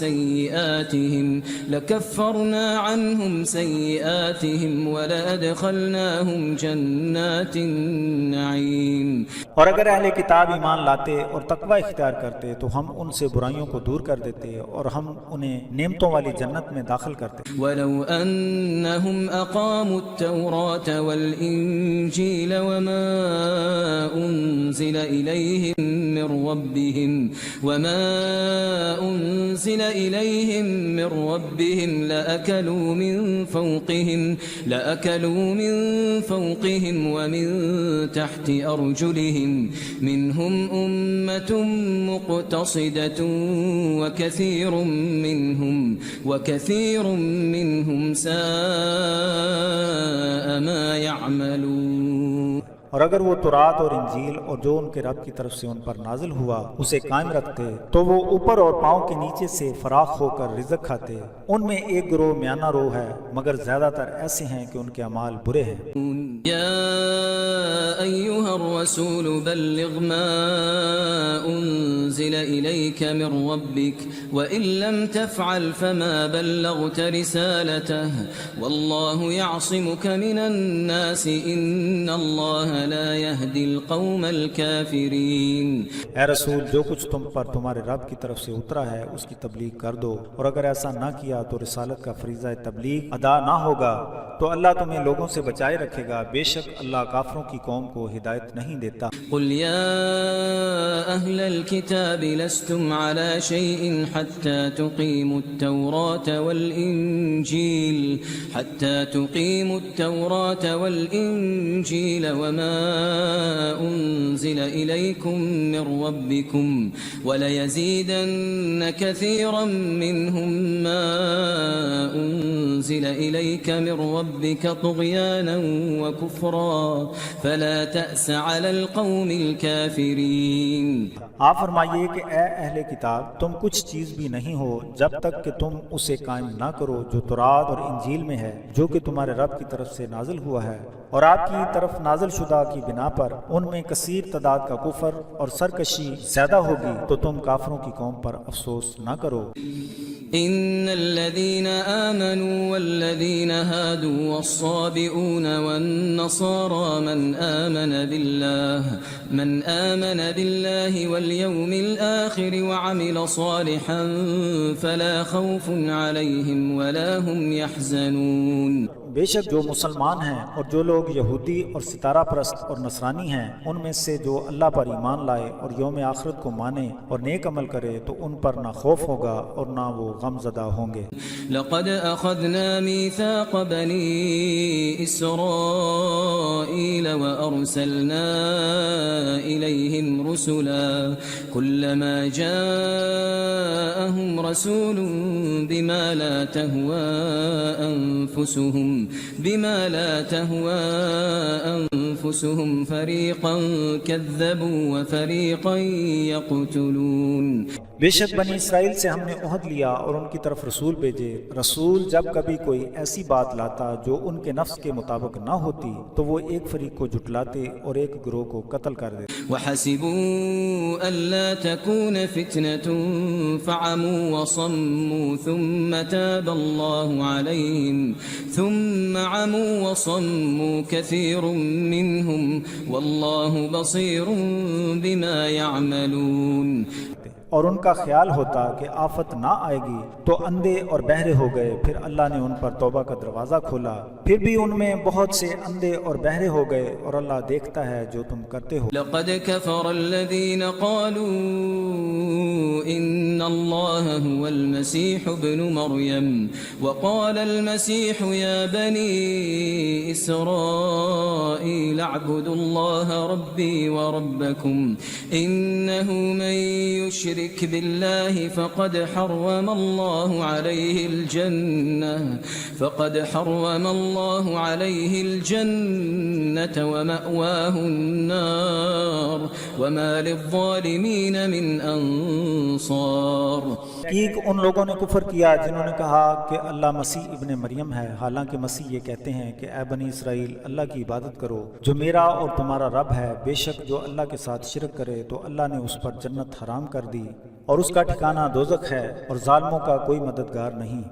[SPEAKER 2] سيئاتهم ولأدخلناهم جنات النعيم.
[SPEAKER 1] اور اگر اہل کتاب ایمان لاتے اور تقوی اختیار کرتے تو ہم ان سے برائیوں کو دور کر دیتے اور ہم انہیں نعمتوں والی جنت میں داخل کرتے.
[SPEAKER 2] ولو أنهم أقاموا التوراة والإنجيل وما أنزل إليهم من ربهم لأكلوا من فوقهم ومن تحت أرجلهم منهم أمة مقتصدة وكثير منهم ساء ما يعملون.
[SPEAKER 1] اور اگر وہ تورات اور انجیل اور جو ان کے رب کی طرف سے ان پر نازل ہوا اسے قائم رکھتے تو وہ اوپر اور پاؤں کے نیچے سے فراخ ہو کر رزق کھاتے۔ ان میں ایک گروہ میانہ رو ہے مگر زیادہ تر ایسے ہیں کہ ان کے اعمال برے ہیں۔
[SPEAKER 2] يا أيها الرسول بلغ ما أنزل إليك من ربك وإن لم تفعل فما بلغت رسالته والله يعصمك من الناس إن الله لا يهدي القوم الكافرين۔
[SPEAKER 1] اے رسول، جو کچھ تم پر تمہارے رب کی طرف سے اترا ہے اس کی تبلیغ کر دو، اور اگر ایسا نہ کیا تو رسالت کا فریضہ تبلیغ ادا نہ ہوگا تو اللہ تمہیں لوگوں سے بچائے رکھے گا، بے شک اللہ کافروں کی قوم کو ہدایت نہیں دیتا۔
[SPEAKER 2] قل يا أهل الكتاب لستم على شيء حتى تقيموا التوراة والإنجيل وما أنزل إليكم من ربكم وليزيدن كثيرا منهم ما أنزل إليك من ربك طغيانا وكفرا فلا تأس على القوم الكافرين۔
[SPEAKER 1] آپ فرمائیے کہ اے اہل کتاب، تم کچھ چیز بھی نہیں ہو جب تک کہ تم اسے قائم نہ کرو جو تورات اور انجیل میں ہے، جو کہ تمہارے رب کی طرف سے نازل ہوا ہے، اور آپ کی طرف نازل شدہ کی بنا پر ان میں کثیر تعداد کا کفر اور سرکشی زیادہ ہوگی تو تم کافروں کی قوم پر افسوس نہ کرو۔
[SPEAKER 2] إن الذين آمنوا والذين هادوا والصابئون والنصارى من آمن بالله واليوم الآخر وعمل صالحا فلا خوف عليهم ولا هم يحزنون۔
[SPEAKER 1] بے شک جو مسلمان ہیں اور جو لوگ یہودی اور ستارہ پرست اور نصرانی ہیں ان میں سے جو اللہ پر ایمان لائے اور یوم آخرت کو مانے اور نیک عمل کرے تو ان پر نہ خوف ہوگا اور نہ وہ غم زدہ ہوں گے۔
[SPEAKER 2] لقد أخذنا ميثاق بني إسرائيل وأرسلنا إليهم رسلا كلما جاءهم رسول بما لا تهوى أنفسهم فريقا كذبوا وفريقا يقتلون۔
[SPEAKER 1] بے شک بنی اسرائیل سے ہم نے عہد لیا اور ان کی طرف رسول بھیجے، رسول جب کبھی کوئی ایسی بات لاتا جو ان کے نفس کے مطابق نہ ہوتی تو وہ ایک فریق کو جھٹلاتے اور ایک گروہ کو قتل کر دیتے۔
[SPEAKER 2] وحسبوا ألا تكون فتنة فعموا وصموا ثم تاب الله عليهم ثم عموا وصموا كثير منهم والله بصير بما يعملون۔
[SPEAKER 1] اور ان کا خیال ہوتا کہ آفت نہ آئے گی تو اندھے اور بہرے ہو گئے، پھر اللہ نے ان پر توبہ کا دروازہ کھولا، پھر بھی ان میں بہت سے اندھے اور بہرے ہو گئے، اور اللہ دیکھتا ہے جو تم کرتے ہو۔
[SPEAKER 2] لقد كفر الذين قالوا إن الله هو المسيح ابن مريم وقال المسيح يا بني إسرائيل اعبدوا الله ربي وربكم إنه من يشرك بالله فقد حرم الله عليه الجنة ومأواه النار وما للظالمين من أنصار۔
[SPEAKER 1] حقیق ان لوگوں نے کفر کیا جنہوں نے کہا کہ اللہ مسیح ابن مریم ہے، حالانکہ مسیح یہ کہتے ہیں کہ اے بنی اسرائیل اللہ کی عبادت کرو جو میرا اور تمہارا رب ہے، بے شک جو اللہ کے ساتھ شرک کرے تو اللہ نے اس پر جنت حرام کر دی اور اس کا ٹھکانہ دوزخ ہے، اور ظالموں کا کوئی مددگار نہیں۔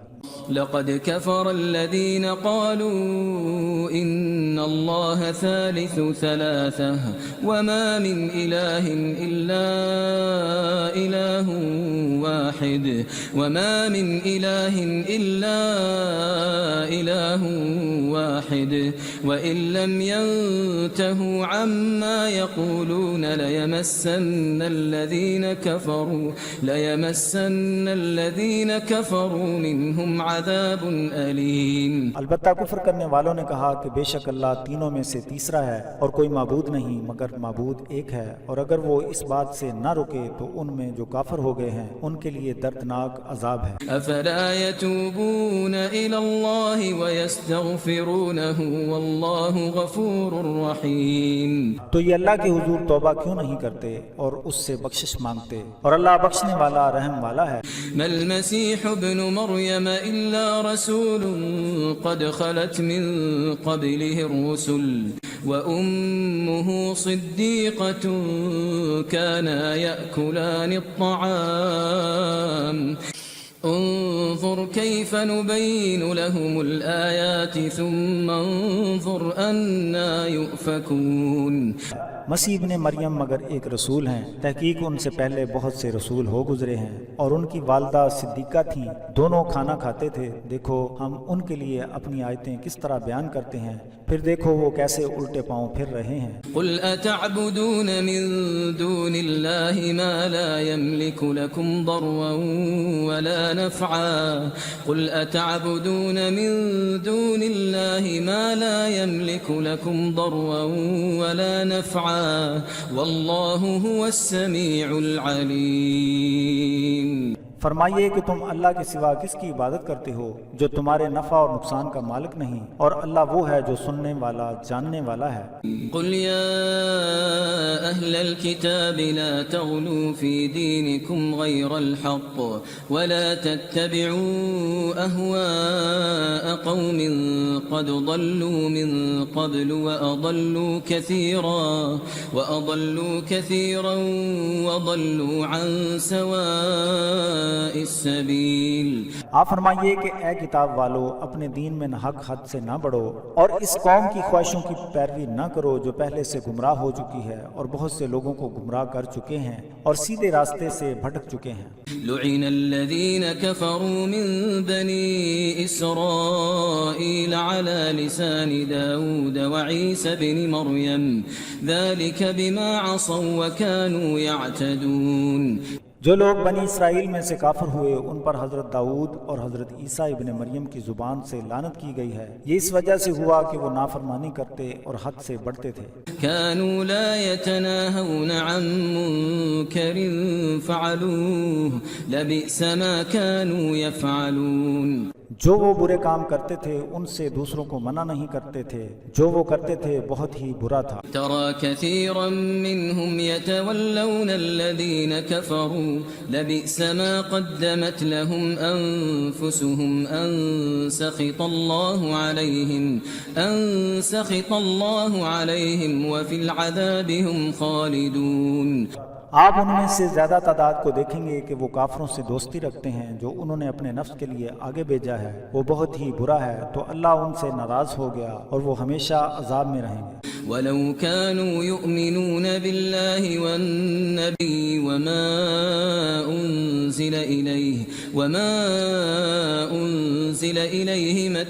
[SPEAKER 2] لقد كفر الذين قالوا إن الله ثالث ثلاثة وما من إله إلا إله واحد وإن لم ينتهوا عما يقولون ليمسن الذين كفروا منهم ولهم عذاب أليم.
[SPEAKER 1] البتہ کفر کرنے والوں نے کہا کہ بے شک اللہ تینوں میں سے تیسرا ہے اور کوئی معبود نہیں مگر معبود ایک ہے، اور اگر وہ اس بات سے نہ رکے تو ان میں جو کافر ہو گئے ہیں ان کے لیے دردناک عذاب ہے۔
[SPEAKER 2] أفلا يتوبون إلى الله ويستغفرونه والله غفور رحيم.
[SPEAKER 1] تو یہ اللہ کے حضور توبہ کیوں نہیں کرتے اور اس سے بخشش مانگتے، اور اللہ بخشنے والا رحم والا ہے۔
[SPEAKER 2] ما المسيح ابن مريم إلا رسول قد خلت من قبله الرسل وأمه صديقة كانا يأكلان الطعام انظر كيف نبين لهم الآيات ثم انظر أنا يؤفكون.
[SPEAKER 1] مسیح ابن مریم مگر ایک رسول ہیں، تحقیق ان سے پہلے بہت سے رسول ہو گزرے ہیں، اور ان کی والدہ صدیقہ تھیں، دونوں کھانا کھاتے تھے، دیکھو ہم ان کے لیے اپنی آیتیں کس طرح بیان کرتے ہیں، پھر دیکھو وہ کیسے الٹے پاؤں پھر رہے ہیں۔
[SPEAKER 2] قل أتعبدون من دون الله ما لا يملك لكم ضرا ولا نفعا قل أتعبدون من دون الله ما لا يملك لكم ضرا ولا نفعا والله هو السميع العليم.
[SPEAKER 1] فرمائیے کہ تم اللہ کے سوا کس کی عبادت کرتے ہو جو تمہارے نفع اور نقصان کا مالک نہیں، اور اللہ وہ ہے جو سننے والا جاننے والا ہے۔
[SPEAKER 2] قل يا أهل الكتاب لا تغلوا في دينكم غير الحق ولا تتبعوا أهواء قوم قد ضلوا من قبل وأضلوا كثيرا وضلوا عن سواء السبيل.
[SPEAKER 1] آپ فرمائیے کہ اے کتاب والو اپنے دین میں حق حد سے نہ بڑھو اور اس قوم کی خواہشوں کی پیروی نہ کرو جو پہلے سے گمراہ ہو چکی ہے اور بہت سے لوگوں کو گمراہ کر چکے ہیں اور سیدھے راستے سے بھٹک چکے ہیں۔
[SPEAKER 2] لعن الذين كفروا من بني إسرائيل على لسان داود وعيسى بن مريم ذلك بما عصوا وكانوا يعتدون.
[SPEAKER 1] جو لوگ بنی اسرائیل میں سے کافر ہوئے ان پر حضرت داؤد اور حضرت عیسیٰ ابن مریم کی زبان سے لعنت کی گئی ہے، یہ اس وجہ سے ہوا کہ وہ نافرمانی کرتے اور حد سے بڑھتے تھے۔
[SPEAKER 2] كانوا لا يتناهون عن منكر فعلوه لبئس ما كانوا يفعلون.
[SPEAKER 1] جو وہ برے کام کرتے تھے ان سے دوسروں کو منع نہیں کرتے تھے، جو وہ کرتے تھے بہت ہی برا تھا۔
[SPEAKER 2] ترى كثيرا منهم يتولون الذين كفروا لبئس ما قدمت لهم أنفسهم أن سخط الله عليهم وفي العذاب هم خالدون.
[SPEAKER 1] آپ ان میں سے زیادہ تعداد کو دیکھیں گے کہ وہ کافروں سے دوستی رکھتے ہیں جو انہوں نے اپنے نفس کے لیے آگے بھیجا ہے، وہ بہت ہی برا ہے، تو اللہ ان سے ناراض ہو گیا اور وہ ہمیشہ عذاب میں رہیں گے۔
[SPEAKER 2] ولو كانوا يؤمنون بالله والنبي وما أنزل إليه ما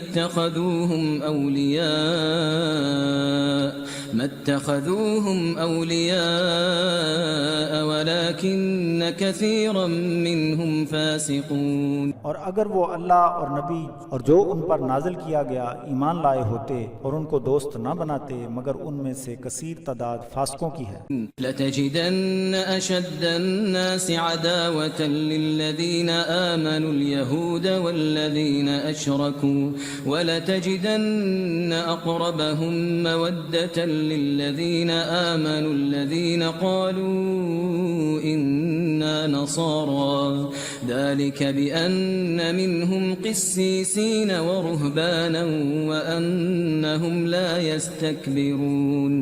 [SPEAKER 2] اتخذوهم أولياء ولكن كثيرا منهم فاسقون.
[SPEAKER 1] اور اگر وہ اللہ اور نبی اور جو ان پر نازل کیا گیا ایمان لائے ہوتے اور ان کو دوست نہ بناتے مگر ان میں سے کثیر تعداد فاسقوں کی ہے۔
[SPEAKER 2] لتجدن أشد الناس عداوة للذين آمنوا اليهود والذين أشركوا ولتجدن أقربهم مودة للذين آمنوا الذين قالوا إنا نصارى ذلك بأن منهم قسيسين ورهبانا وأنهم لا يستكبرون.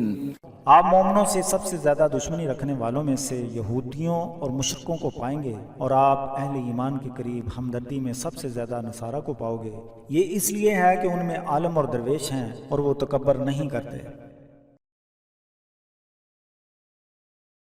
[SPEAKER 1] آپ مومنوں سے سب سے زیادہ دشمنی رکھنے والوں میں سے یہودیوں اور مشرکوں کو پائیں گے، اور آپ اہل ایمان کے قریب ہمدردی میں سب سے زیادہ نصارہ کو پاؤ گے۔ یہ اس لیے ہے کہ ان میں عالم اور درویش ہیں اور وہ تکبر نہیں کرتے۔